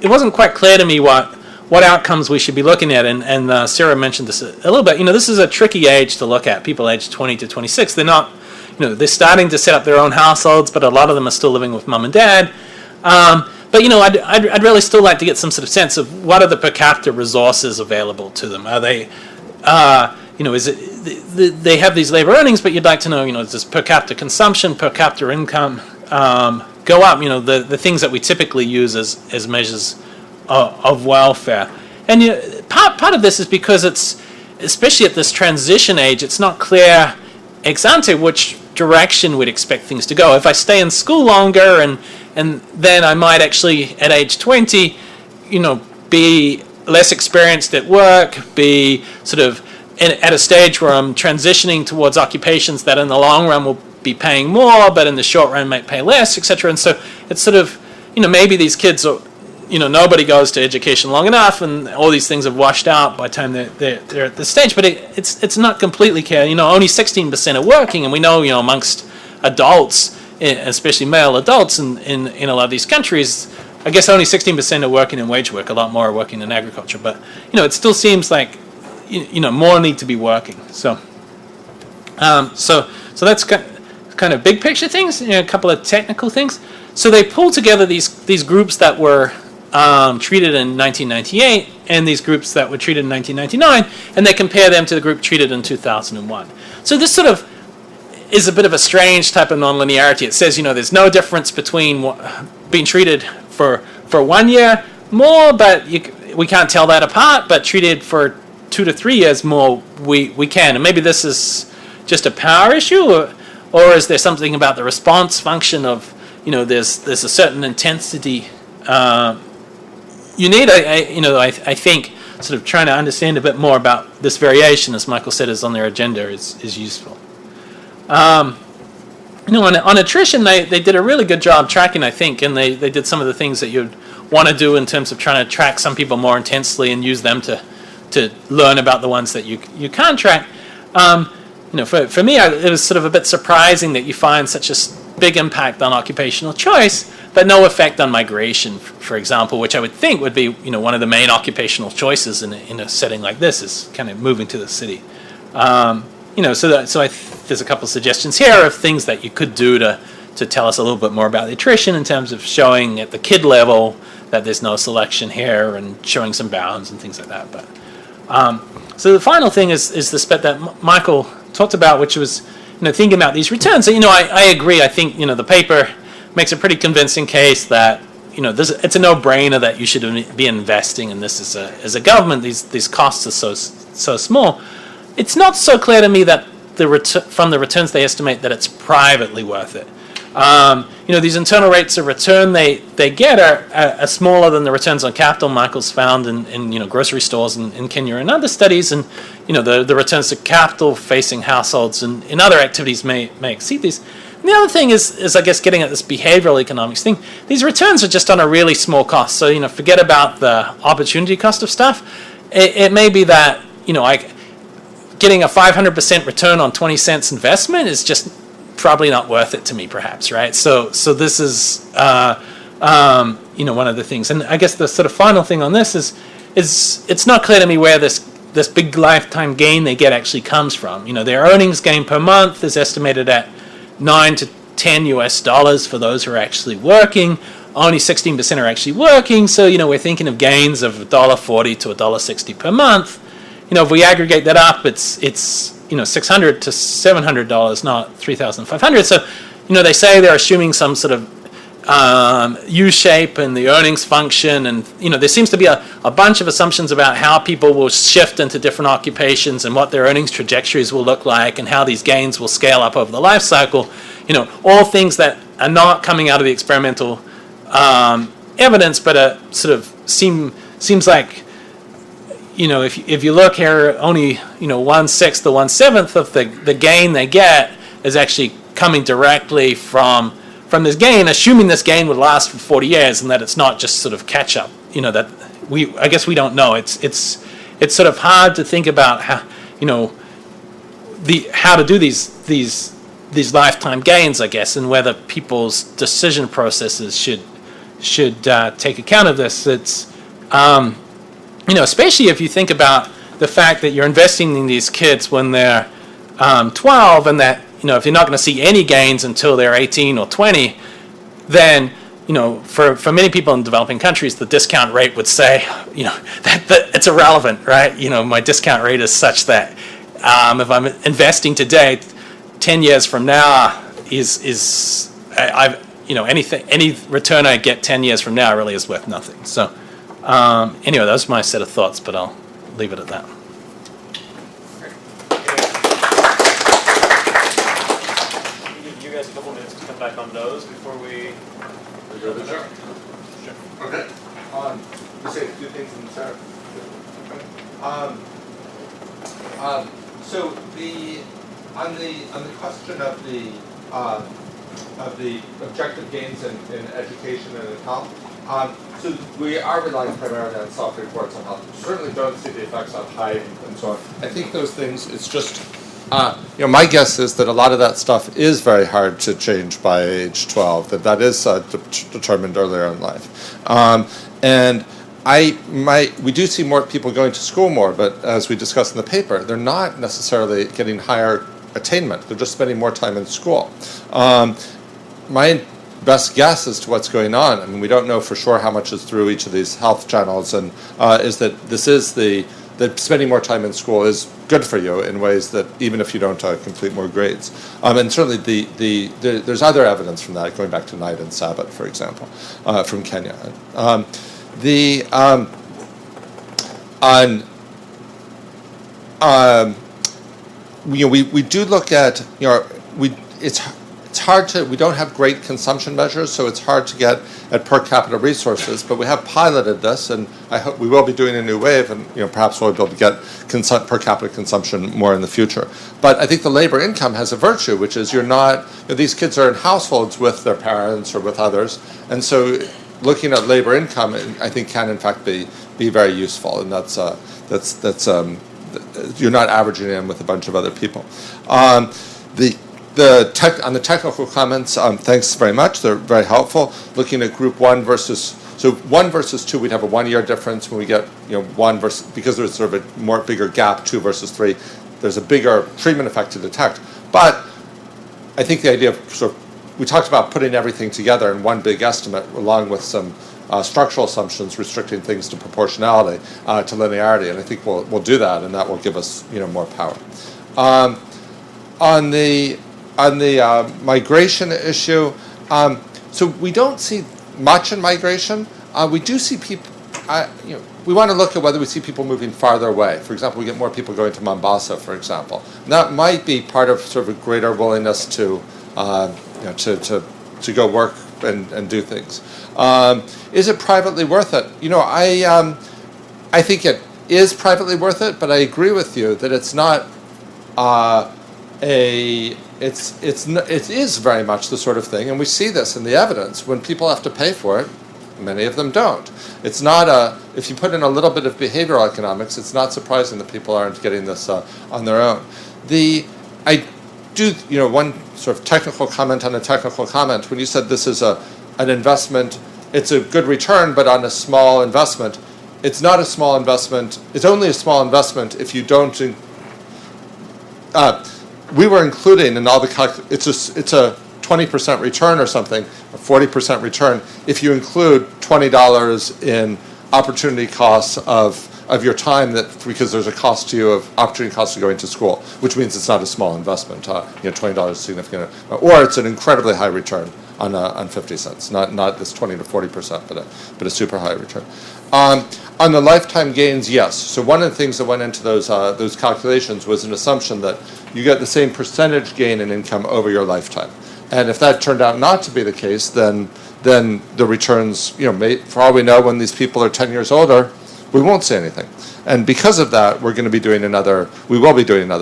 it wasn't quite clear to me what outcomes we should be looking at, and Sarah mentioned this a little bit. This is a tricky age to look at. People aged 20 to 26, they're not, they're starting to set up their own households, but a lot of them are still living with mum and dad. But I'd really still like to get some sort of sense of what are the per capita resources available to them. Are they, is it they have these labor earnings, but you'd like to know, is this per capita consumption, per capita income go up? The things that we typically use as measures of welfare. And part of this is because it's, especially at this transition age, it's not clear ex ante which direction we'd expect things to go. If I stay in school longer and then I might actually, at age 20, be less experienced at work, be sort of at a stage where I'm transitioning towards occupations that in the long run will be paying more, but in the short run might pay less, etc. And so it's sort of, maybe these kids are, nobody goes to education long enough, and all these things have washed out by the time they're at this stage. But it's not completely clear. Only 16% are working, and we know, amongst adults, especially male adults in a lot of these countries, I guess only 16% are working in wage work. A lot more are working in agriculture. But it still seems like more need to be working. So that's kind of big picture things. A couple of technical things. So they pulled together these groups that were treated in 1998 and these groups that were treated in 1999, and they compare them to the group treated in 2001. So this sort of is a bit of a strange type of nonlinearity. It says, there's no difference between being treated for 1 year more, but we can't tell that apart, but treated for 2 to 3 years more, we can. And maybe this is just a power issue, or is there something about the response function of, there's a certain intensity you need. I think sort of trying to understand a bit more about this variation, as Michael said, is on their agenda is useful. On attrition, they did a really good job tracking, I think, and they did some of the things that you'd want to do in terms of trying to track some people more intensely and use them to learn about the ones that you can't track. For me, it was sort of a bit surprising that you find such a big impact on occupational choice, but no effect on migration, for example, which I would think would be one of the main occupational choices in a setting like this, is kind of moving to the city. There's a couple of suggestions here of things that you could do to tell us a little bit more about the attrition in terms of showing at the kid level that there's no selection here and showing some bounds and things like that. But so the final thing is this bit that Michael talked about, which was thinking about these returns. So, I agree. I think the paper makes a pretty convincing case that it's a no-brainer that you should be investing in this as a government. These costs are so small. It's not so clear to me that from the returns they estimate that it's privately worth it. These internal rates of return they get are smaller than the returns on capital Michael's found in grocery stores in Kenya and other studies, and the returns to capital facing households and in other activities may exceed these. And the other thing is I guess getting at this behavioral economics thing. These returns are just on a really small cost. So forget about the opportunity cost of stuff. It may be that getting a 500% return on 20 cents investment is just probably not worth it to me, perhaps, right? So this is one of the things. And I guess the sort of final thing on this is it's not clear to me where this big lifetime gain they get actually comes from. Their earnings gain per month is estimated at $9 to $10 for those who are actually working. only 16% are actually working. So, we're thinking of gains of $1.40 to $1.60 per month. If we aggregate that up, it's $600 to $700, not $3,500. So, they say they're assuming some sort of U-shape in the earnings function, and there seems to be a bunch of assumptions about how people will shift into different occupations and what their earnings trajectories will look like and how these gains will scale up over the life cycle. All things that are not coming out of the experimental evidence, but sort of seems like, if you look here, only 1/6 or 1/7 of the gain they get is actually coming directly from this gain, assuming this gain would last for 40 years and that it's not just sort of catch up. That I guess we don't know. It's sort of hard to think about how how to do these lifetime gains, I guess, and whether people's decision processes should take account of this. It's especially if you think about the fact that you're investing in these kids when they're 12, and that if you're not going to see any gains until they're 18 or 20, then for many people in developing countries, the discount rate would say that it's irrelevant, right? My discount rate is such that if I'm investing today, 10 years from now any return I get 10 years from now really is worth nothing. So anyway, that's my set of thoughts, but I'll leave it at that. Give you guys a couple minutes to come back on those before we go to Sure. Okay. You say a few things in Sarah. So on the question of the objective gains in education and in health, so we are relying primarily on self-reports on health. We certainly don't see the effects on height and so on. I think those things, it's just, my guess is that a lot of that stuff is very hard to change by age 12, that is determined earlier in life. And we do see more people going to school more, but as we discussed in the paper, they're not necessarily getting higher attainment. They're just spending more time in school. My best guess as to what's going on, I mean, we don't know for sure how much is through each of these health channels, and is that this is that spending more time in school is good for you in ways that even if you don't complete more grades. And certainly there's other evidence from that, going back to night and Sabbath, for example, from Kenya. We do look at, it's hard to, we don't have great consumption measures, so it's hard to get at per capita resources, but we have piloted this, and I hope we will be doing a new wave, and perhaps we'll be able to get per capita consumption more in the future. But I think the labor income has a virtue, which is these kids are in households with their parents or with others, and so looking at labor income, I think, can in fact be very useful, and that's you're not averaging in with a bunch of other people. On the technical comments, thanks very much. They're very helpful. Looking at group 1 versus 1 versus 2, we'd have a 1 year difference when we get 1 versus, because there's sort of a more bigger gap, 2 versus 3. There's a bigger treatment effect to detect. But I think the idea of we talked about putting everything together in one big estimate, along with some structural assumptions restricting things to proportionality, to linearity, and I think we'll do that, and that will give us more power. On the migration issue, so we don't see much in migration. We do see people. We want to look at whether we see people moving farther away. For example, we get more people going to Mombasa, for example. And that might be part of sort of a greater willingness to go work and do things. Is it privately worth it? I think it is privately worth it, but I agree with you that it's not it is very much the sort of thing, and we see this in the evidence. When people have to pay for it, many of them don't. It's not if you put in a little bit of behavioral economics, it's not surprising that people aren't getting this on their own. I do, one sort of technical comment on a technical comment. When you said this is an investment, it's a good return, but on a small investment, it's not a small investment. It's only a small investment if you don't. We were including in all the it's a 20% return or something, or 40% return, if you include $20 in opportunity costs of your time, that because there's a cost to you of opportunity costs of going to school, which means it's not a small investment. $20 is significant, or it's an incredibly high return on 50 cents, not this 20 to 40%, but a super high return. On the lifetime gains, yes. So one of the things that went into those calculations was an assumption that you get the same percentage gain in income over your lifetime. And if that turned out not to be the case, then the returns, for all we know, when these people are 10 years older, we won't see anything. And because of that, we will be doing another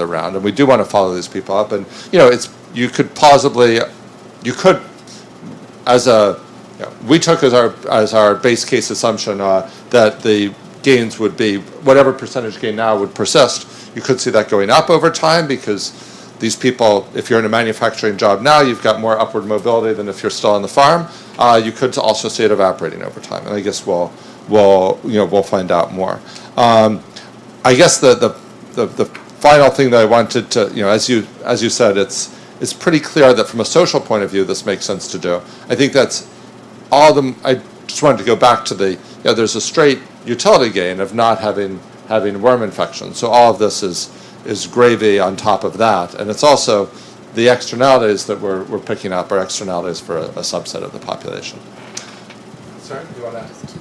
round, and we do want to follow these people up. And we took as our base case assumption that the gains would be whatever percentage gain now would persist. You could see that going up over time because these people, if you're in a manufacturing job now, you've got more upward mobility than if you're still on the farm. You could also see it evaporating over time, and I guess we'll find out more. I guess the final thing that I wanted to, as you said, it's pretty clear that from a social point of view, this makes sense to do. I think that's all of them. I just wanted to go back to there's a straight utility gain of not having worm infection. So all of this is gravy on top of that, and it's also the externalities that we're picking up are externalities for a subset of the population. Sarah, do you want to?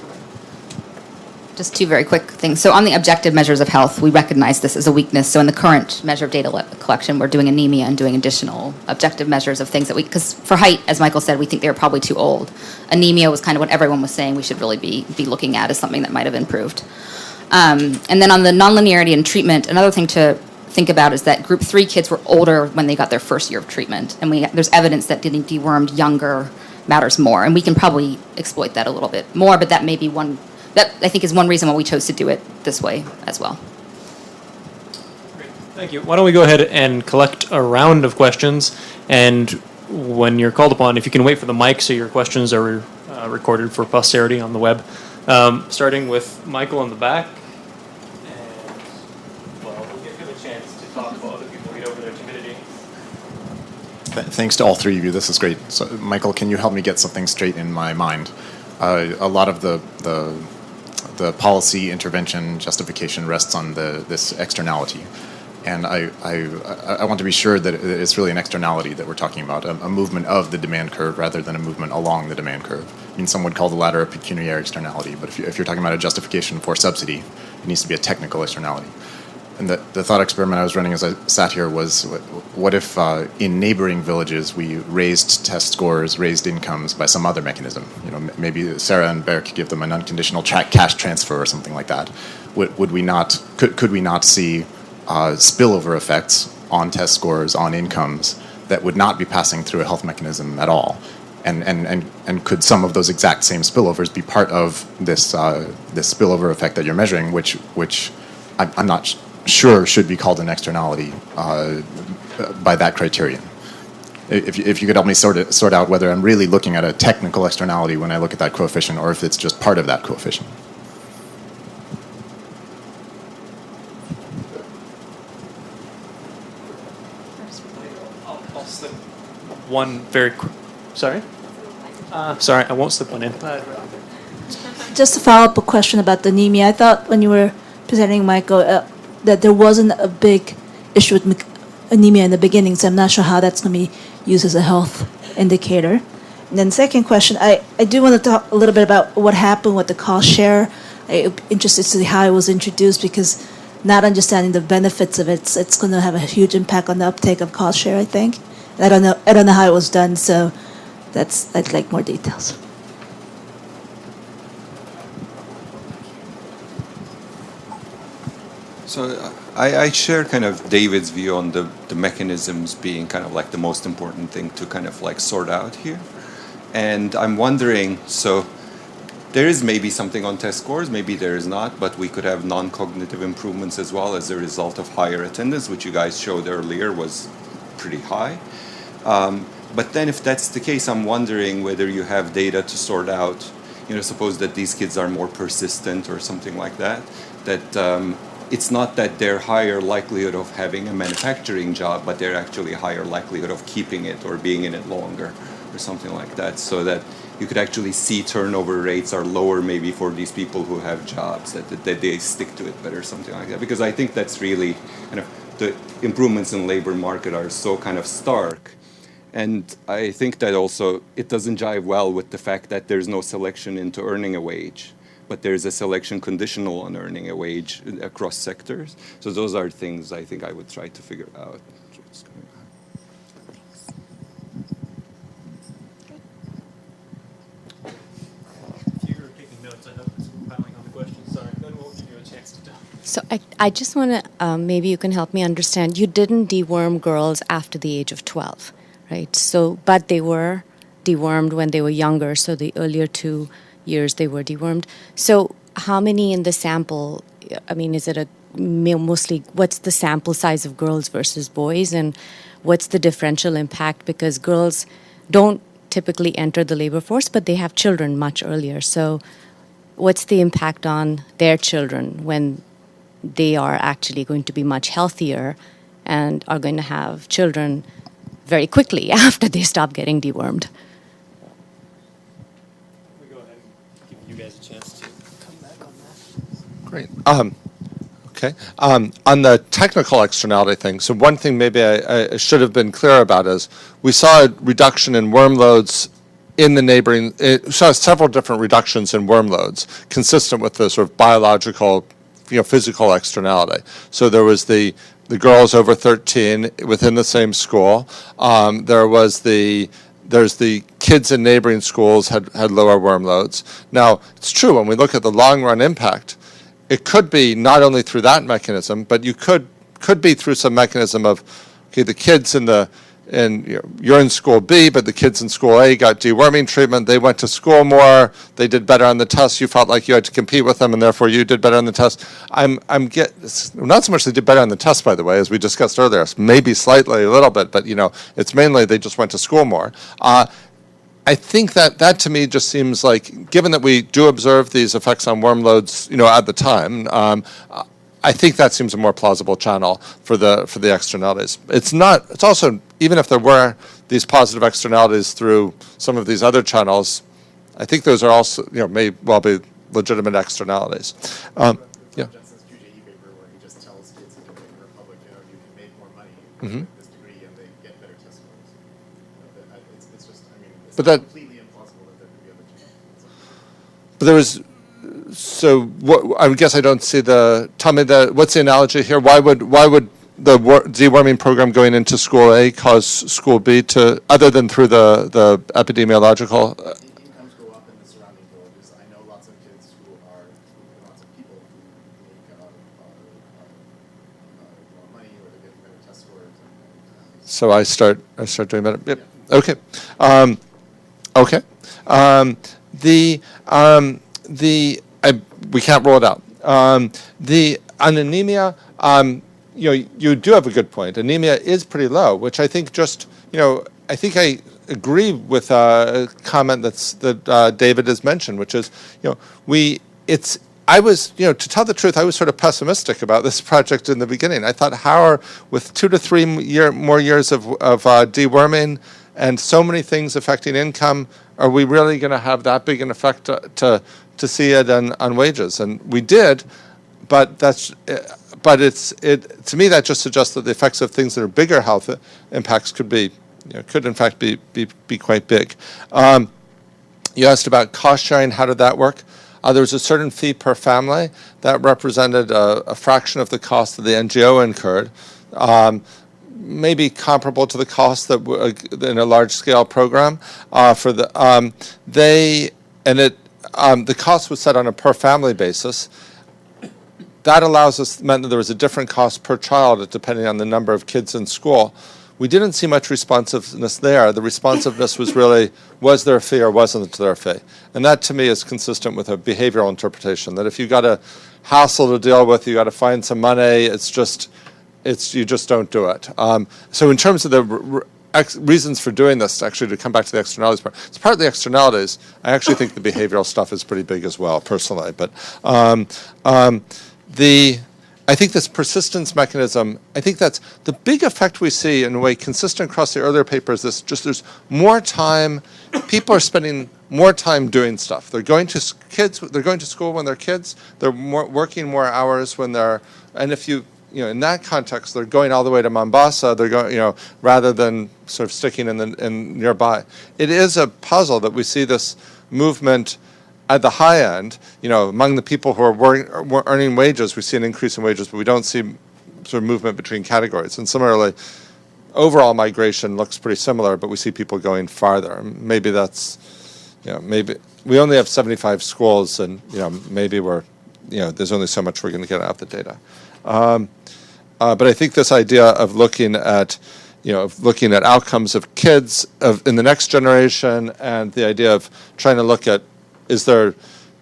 Just two very quick things. So on the objective measures of health, we recognize this as a weakness. So in the current measure of data collection, we're doing anemia and doing additional objective measures of things that because for height, as Michael said, we think they were probably too old. Anemia was kind of what everyone was saying we should really be looking at as something that might have improved. And then on the nonlinearity in treatment, another thing to think about is that group 3 kids were older when they got their first year of treatment. And there's evidence that getting dewormed younger matters more. And we can probably exploit that a little bit more, but that may be that I think is one reason why we chose to do it this way as well. Great. Thank you. Why don't we go ahead and collect a round of questions, and when you're called upon, if you can wait for the mic so your questions are recorded for posterity on the web. Starting with Michael in the back. And, we'll give him a chance to talk while other people get over their timidity. Thanks to all three of you. This is great. So, Michael, can you help me get something straight in my mind? A lot of the policy intervention justification rests on this externality, and I want to be sure that it's really an externality that we're talking about, a movement of the demand curve rather than a movement along the demand curve. I mean, some would call the latter a pecuniary externality, but if you're talking about a justification for subsidy, it needs to be a technical externality. And the thought experiment I was running as I sat here was, what if in neighboring villages we raised test scores, raised incomes by some other mechanism? Maybe Sarah and Baird could give them an unconditional cash transfer or something like that. Could we not see spillover effects on test scores, on incomes that would not be passing through a health mechanism at all? And could some of those exact same spillovers be part of this spillover effect that you're measuring, which I'm not sure should be called an externality by that criterion? If you could help me sort out whether I'm really looking at a technical externality when I look at that coefficient, or if it's just part of that coefficient. I'll slip one very quick. Sorry? Sorry, I won't slip one in. Just to follow up a question about the anemia, I thought when you were presenting, Michael, that there wasn't a big issue with anemia in the beginning, so I'm not sure how that's going to be used as a health indicator. And then second question, I do want to talk a little bit about what happened with the cost share. I'm interested to see how it was introduced, because not understanding the benefits of it, it's going to have a huge impact on the uptake of cost share, I think. And I don't know how it was done, so I'd like more details. So I share kind of David's view on the mechanisms being kind of like the most important thing to kind of like sort out here. And I'm wondering, so there is maybe something on test scores, maybe there is not, but we could have non-cognitive improvements as well as a result of higher attendance, which you guys showed earlier was pretty high. But then if that's the case, I'm wondering whether you have data to sort out, suppose that these kids are more persistent or something like that, it's not that they're higher likelihood of having a manufacturing job, but they're actually higher likelihood of keeping it or being in it longer or something like that. So that you could actually see turnover rates are lower maybe for these people who have jobs, that they stick to it better, something like that. Because I think that's really kind of the improvements in labor market are so kind of stark. And I think that also it doesn't jive well with the fact that there's no selection into earning a wage, but there's a selection conditional on earning a wage across sectors. So those are things I think I would try to figure out. If you were taking notes, I know it's compiling on the questions. Sorry, then we'll give you a chance to talk. So I just want to, maybe you can help me understand. You didn't deworm girls after the age of 12, right? So, but they were dewormed when they were younger, so the earlier 2 years they were dewormed. So how many in the sample, I mean, is it a mostly, what's the sample size of girls versus boys, and what's the differential impact? Because girls don't typically enter the labor force, but they have children much earlier. So what's the impact on their children when they are actually going to be much healthier and are going to have children very quickly after they stop getting dewormed? We go ahead and give you guys a chance to come back on that. Great. Okay. On the technical externality thing, so one thing maybe I should have been clear about is we saw a reduction in worm loads in the neighboring, it saw several different reductions in worm loads consistent with the sort of biological, physical externality. So there was the girls over 13 within the same school. There's the kids in neighboring schools had lower worm loads. Now, it's true, when we look at the long run impact, it could be not only through that mechanism, but you could be through some mechanism of, okay, the kids you're in school B, but the kids in school A got deworming treatment. They went to school more. They did better on the test. You felt like you had to compete with them, and therefore you did better on the test. Not so much they did better on the test, by the way, as we discussed earlier. Maybe slightly, a little bit, but it's mainly they just went to school more. I think that to me just seems like, given that we do observe these effects on worm loads, at the time, I think that seems a more plausible channel for the externalities. It's also, even if there were these positive externalities through some of these other channels, I think those are also, may well be legitimate externalities. Yeah. Jensen's QJE paper where he just tells kids in Dominican Republic, you can make more money with this degree and they get better test scores. It's just, it's But not that- completely implausible that there could be other channels. But there was, so what, I guess I don't see tell me what's the analogy here? Why would the deworming program going into school A cause school B to, other than through the epidemiological? The incomes go up in the surrounding villages. I know lots of kids lots of people who make more money or they get better test scores. So I start doing better. Yep. Okay. We can't rule it out. On anemia, you do have a good point. Anemia is pretty low, which I think I think I agree with a comment that David has mentioned, which is, I was, to tell the truth, I was sort of pessimistic about this project in the beginning. I thought, with 2 to 3 more years of deworming and so many things affecting income, are we really going to have that big an effect to see it on wages? And we did, but to me that just suggests that the effects of things that are bigger health impacts could in fact be quite big. You asked about cost sharing. How did that work? There was a certain fee per family that represented a fraction of the cost that the NGO incurred, maybe comparable to the cost that in a large-scale program. The cost was set on a per-family basis. That meant that there was a different cost per child depending on the number of kids in school. We didn't see much responsiveness there. The responsiveness was really, was there a fee or wasn't there a fee? And that, to me, is consistent with a behavioral interpretation, that if you got a hassle to deal with, you got to find some money, you just don't do it. So in terms of the reasons for doing this, actually, to come back to the externalities part, it's part of the externalities. I actually think the behavioral stuff is pretty big as well, personally. But I think this persistence mechanism, I think that's the big effect we see in a way consistent across the earlier papers. This just there's more time. People are spending more time doing stuff. They're going to They're going to school when they're kids. They're working more hours when they're. And if you in that context, they're going all the way to Mombasa. They're going rather than sort of sticking in nearby. It is a puzzle that we see this movement. At the high end, among the people who are earning wages, we see an increase in wages, but we don't see sort of movement between categories. And similarly, overall migration looks pretty similar, but we see people going farther. Maybe that's, maybe we only have 75 schools, and maybe there's only so much we're going to get out of the data. But I think this idea of looking at outcomes of kids in the next generation, and the idea of trying to look at is there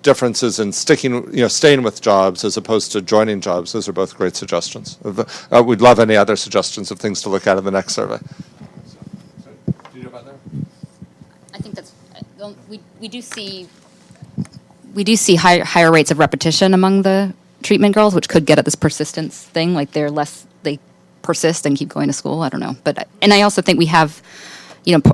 differences in staying with jobs as opposed to joining jobs? Those are both great suggestions. We'd love any other suggestions of things to look at in the next survey. I think that's we do see higher rates of repetition among the treatment girls, which could get at this persistence thing. Like they persist and keep going to school. I don't know, and I also think we have.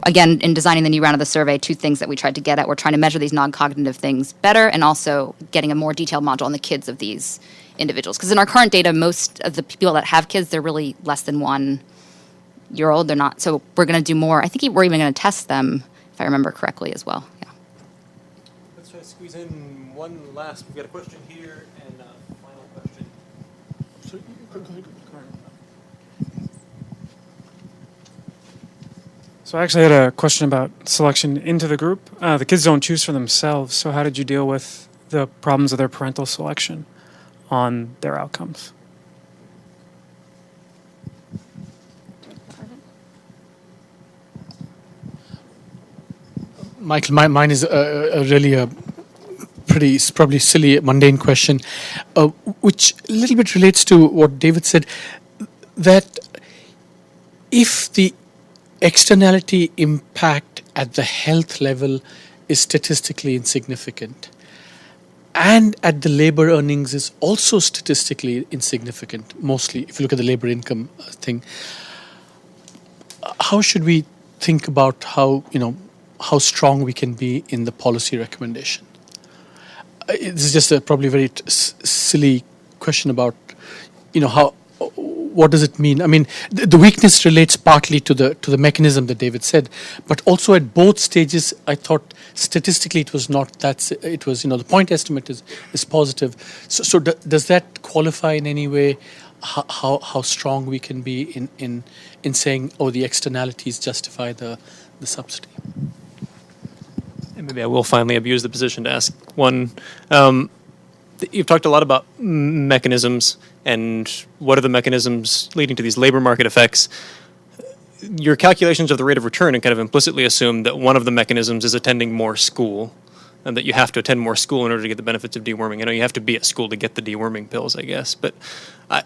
Again, in designing the new round of the survey, two things that we tried to get at. We're trying to measure these non-cognitive things better, and also getting a more detailed module on the kids of these individuals. Because in our current data, most of the people that have kids, they're really less than 1 year old. They're not. So we're going to do more. I think we're even going to test them, if I remember correctly, as well. Yeah. Let's try to squeeze in one last. We've got a question here and a final question. So, go ahead. So I actually had a question about selection into the group. The kids don't choose for themselves, so how did you deal with the problems of their parental selection on their outcomes? Michael, mine is really a pretty, probably silly, mundane question, which a little bit relates to what David said, that if the externality impact at the health level is statistically insignificant, and at the labor earnings is also statistically insignificant, mostly, if you look at the labor income thing, how should we think about how strong we can be in the policy recommendation? This is just a probably very silly question about, what does it mean? I mean, the weakness relates partly to the mechanism that David said, but also at both stages, I thought statistically it was not that. It was, the point estimate is positive. So does that qualify in any way how strong we can be in saying, the externalities justify the subsidy? And maybe I will finally abuse the position to ask one. You've talked a lot about mechanisms and what are the mechanisms leading to these labor market effects. Your calculations of the rate of return and kind of implicitly assume that one of the mechanisms is attending more school, and that you have to attend more school in order to get the benefits of deworming. I know you have to be at school to get the deworming pills, I guess, but I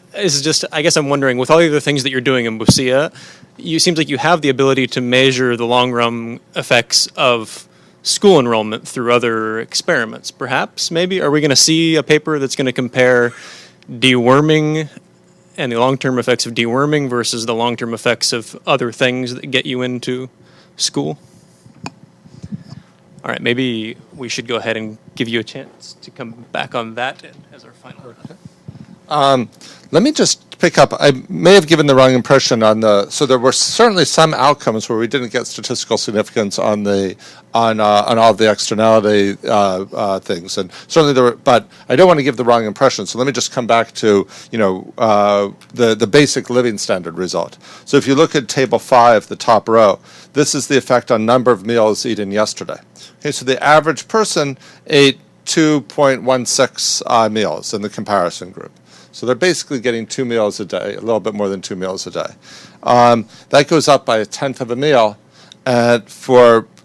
guess I'm wondering, with all the other things that you're doing in Busia, it seems like you have the ability to measure the long-run effects of school enrollment through other experiments, perhaps, maybe? Are we going to see a paper that's going to compare deworming and the long-term effects of deworming versus the long-term effects of other things that get you into school? All right, maybe we should go ahead and give you a chance to come back on that as our final. Let me just pick up. I may have given the wrong impression on so there were certainly some outcomes where we didn't get statistical significance on all of the externality things, and certainly there were. But I don't want to give the wrong impression. So let me just come back to the basic living standard result. So if you look at table 5, the top row, this is the effect on number of meals eaten yesterday. Okay, so the average person ate 2.16 meals in the comparison group. So they're basically getting 2 meals a day, a little bit more than 2 meals a day. That goes up by 1/10 of a meal, and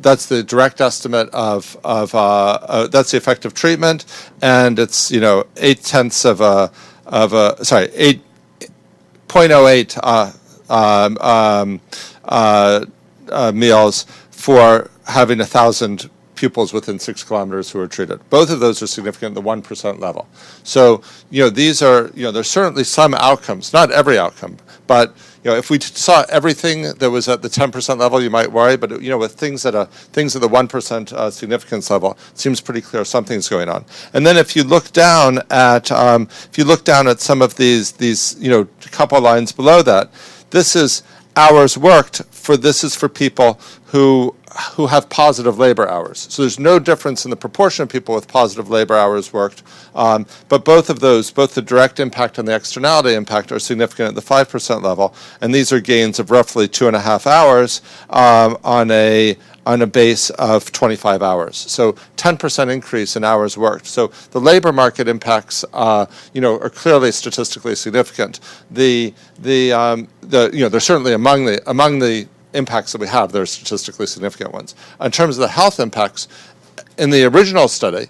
that's the direct estimate of that's the effect of treatment, and it's 8/10 of a 8.08 meals for having 1,000 pupils within 6 kilometers who are treated. Both of those are significant at the 1% level. So, these are, there's certainly some outcomes, not every outcome, but, if we saw everything that was at the 10% level, you might worry, but, with things at the 1% significance level, it seems pretty clear something's going on. And then if you look down at, some of these, couple lines below that, this is hours worked this is for people who have positive labor hours. So there's no difference in the proportion of people with positive labor hours worked, but both of those, both the direct impact and the externality impact, are significant at the 5% level, and these are gains of roughly 2.5 hours on a base of 25 hours. So 10% increase in hours worked. So the labor market impacts, are clearly statistically significant. They're certainly among the impacts that we have, they're statistically significant ones. In terms of the health impacts, in the original study,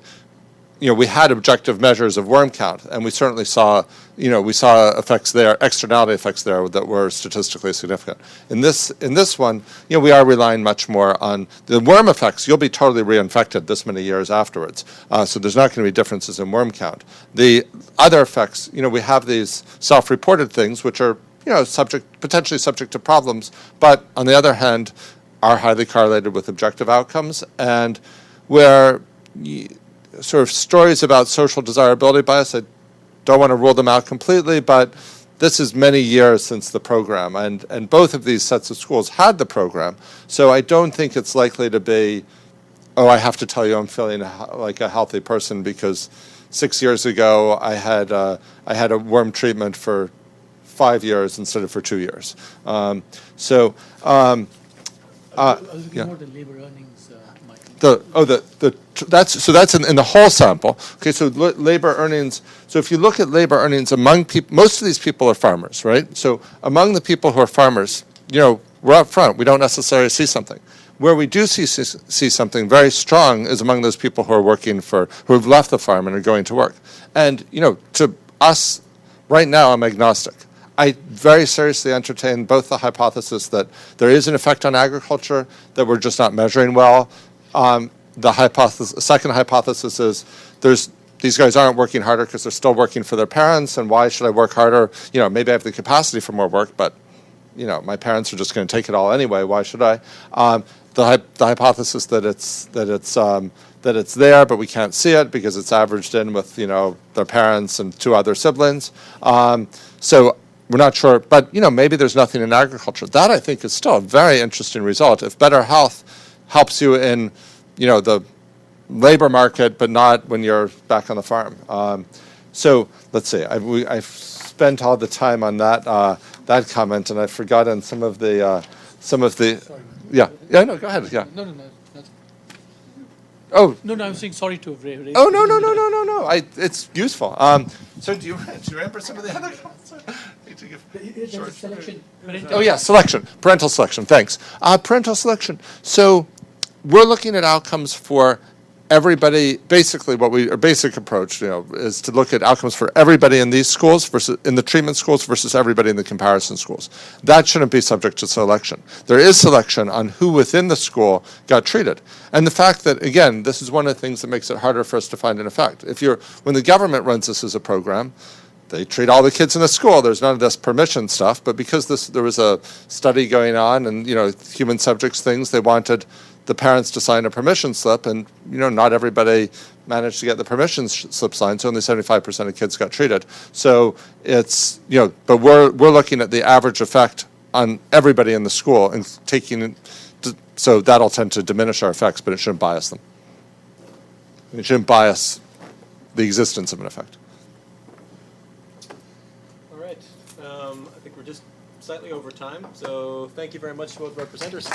we had objective measures of worm count, and we certainly saw, effects there, externality effects there that were statistically significant. In this one, we are relying much more on the worm effects. You'll be totally reinfected this many years afterwards, so there's not going to be differences in worm count. The other effects, we have these self-reported things, which are, potentially subject to problems, but on the other hand, are highly correlated with objective outcomes, and where sort of stories about social desirability bias, I don't want to rule them out completely, but this is many years since the program, and both of these sets of schools had the program, so I don't think it's likely to be, I have to tell you I'm feeling like a healthy person because 6 years ago I had a worm treatment for 5 years instead of for 2 years. I was looking yeah. more the labor earnings, Michael. That's in the whole sample. Okay, so labor earnings. So if you look at labor earnings among people, most of these people are farmers, right? So among the people who are farmers, we're up front. We don't necessarily see something. Where we do see something very strong is among those people who are who have left the farm and are going to work. And to us, right now, I'm agnostic. I very seriously entertain both the hypothesis that there is an effect on agriculture that we're just not measuring well. The second hypothesis is these guys aren't working harder because they're still working for their parents, and why should I work harder? Maybe I have the capacity for more work, but my parents are just going to take it all anyway. Why should I? The hypothesis that it's there, but we can't see it because it's averaged in with their parents and 2 other siblings. So we're not sure, but maybe there's nothing in agriculture. That I think is still a very interesting result. If better health helps you in the labor market, but not when you're back on the farm. So let's see. I've spent all the time on that comment, and I've forgotten some of the. Sorry. Yeah. No. Go ahead. Yeah. No. That's, oh. No. I'm saying sorry to have raised. Oh no. It's useful. So do you remember some of the other comments? Selection. Oh yeah, selection, parental selection. Thanks. Parental selection. So we're looking at outcomes for everybody. Basically, our basic approach, is to look at outcomes for everybody in these schools versus in the treatment schools versus everybody in the comparison schools. That shouldn't be subject to selection. There is selection on who within the school got treated, and the fact that again, this is one of the things that makes it harder for us to find an effect. When the government runs this as a program, they treat all the kids in the school. There's none of this permission stuff, but because there was a study going on and human subjects things, they wanted the parents to sign a permission slip, and not everybody managed to get the permission slip signed, so only 75% of kids got treated. So it's but we're looking at the average effect on everybody in the school and so that'll tend to diminish our effects, but it shouldn't bias them. It shouldn't bias the existence of an effect. All right. I think we're just slightly over time, so thank you very much to both of our presenters.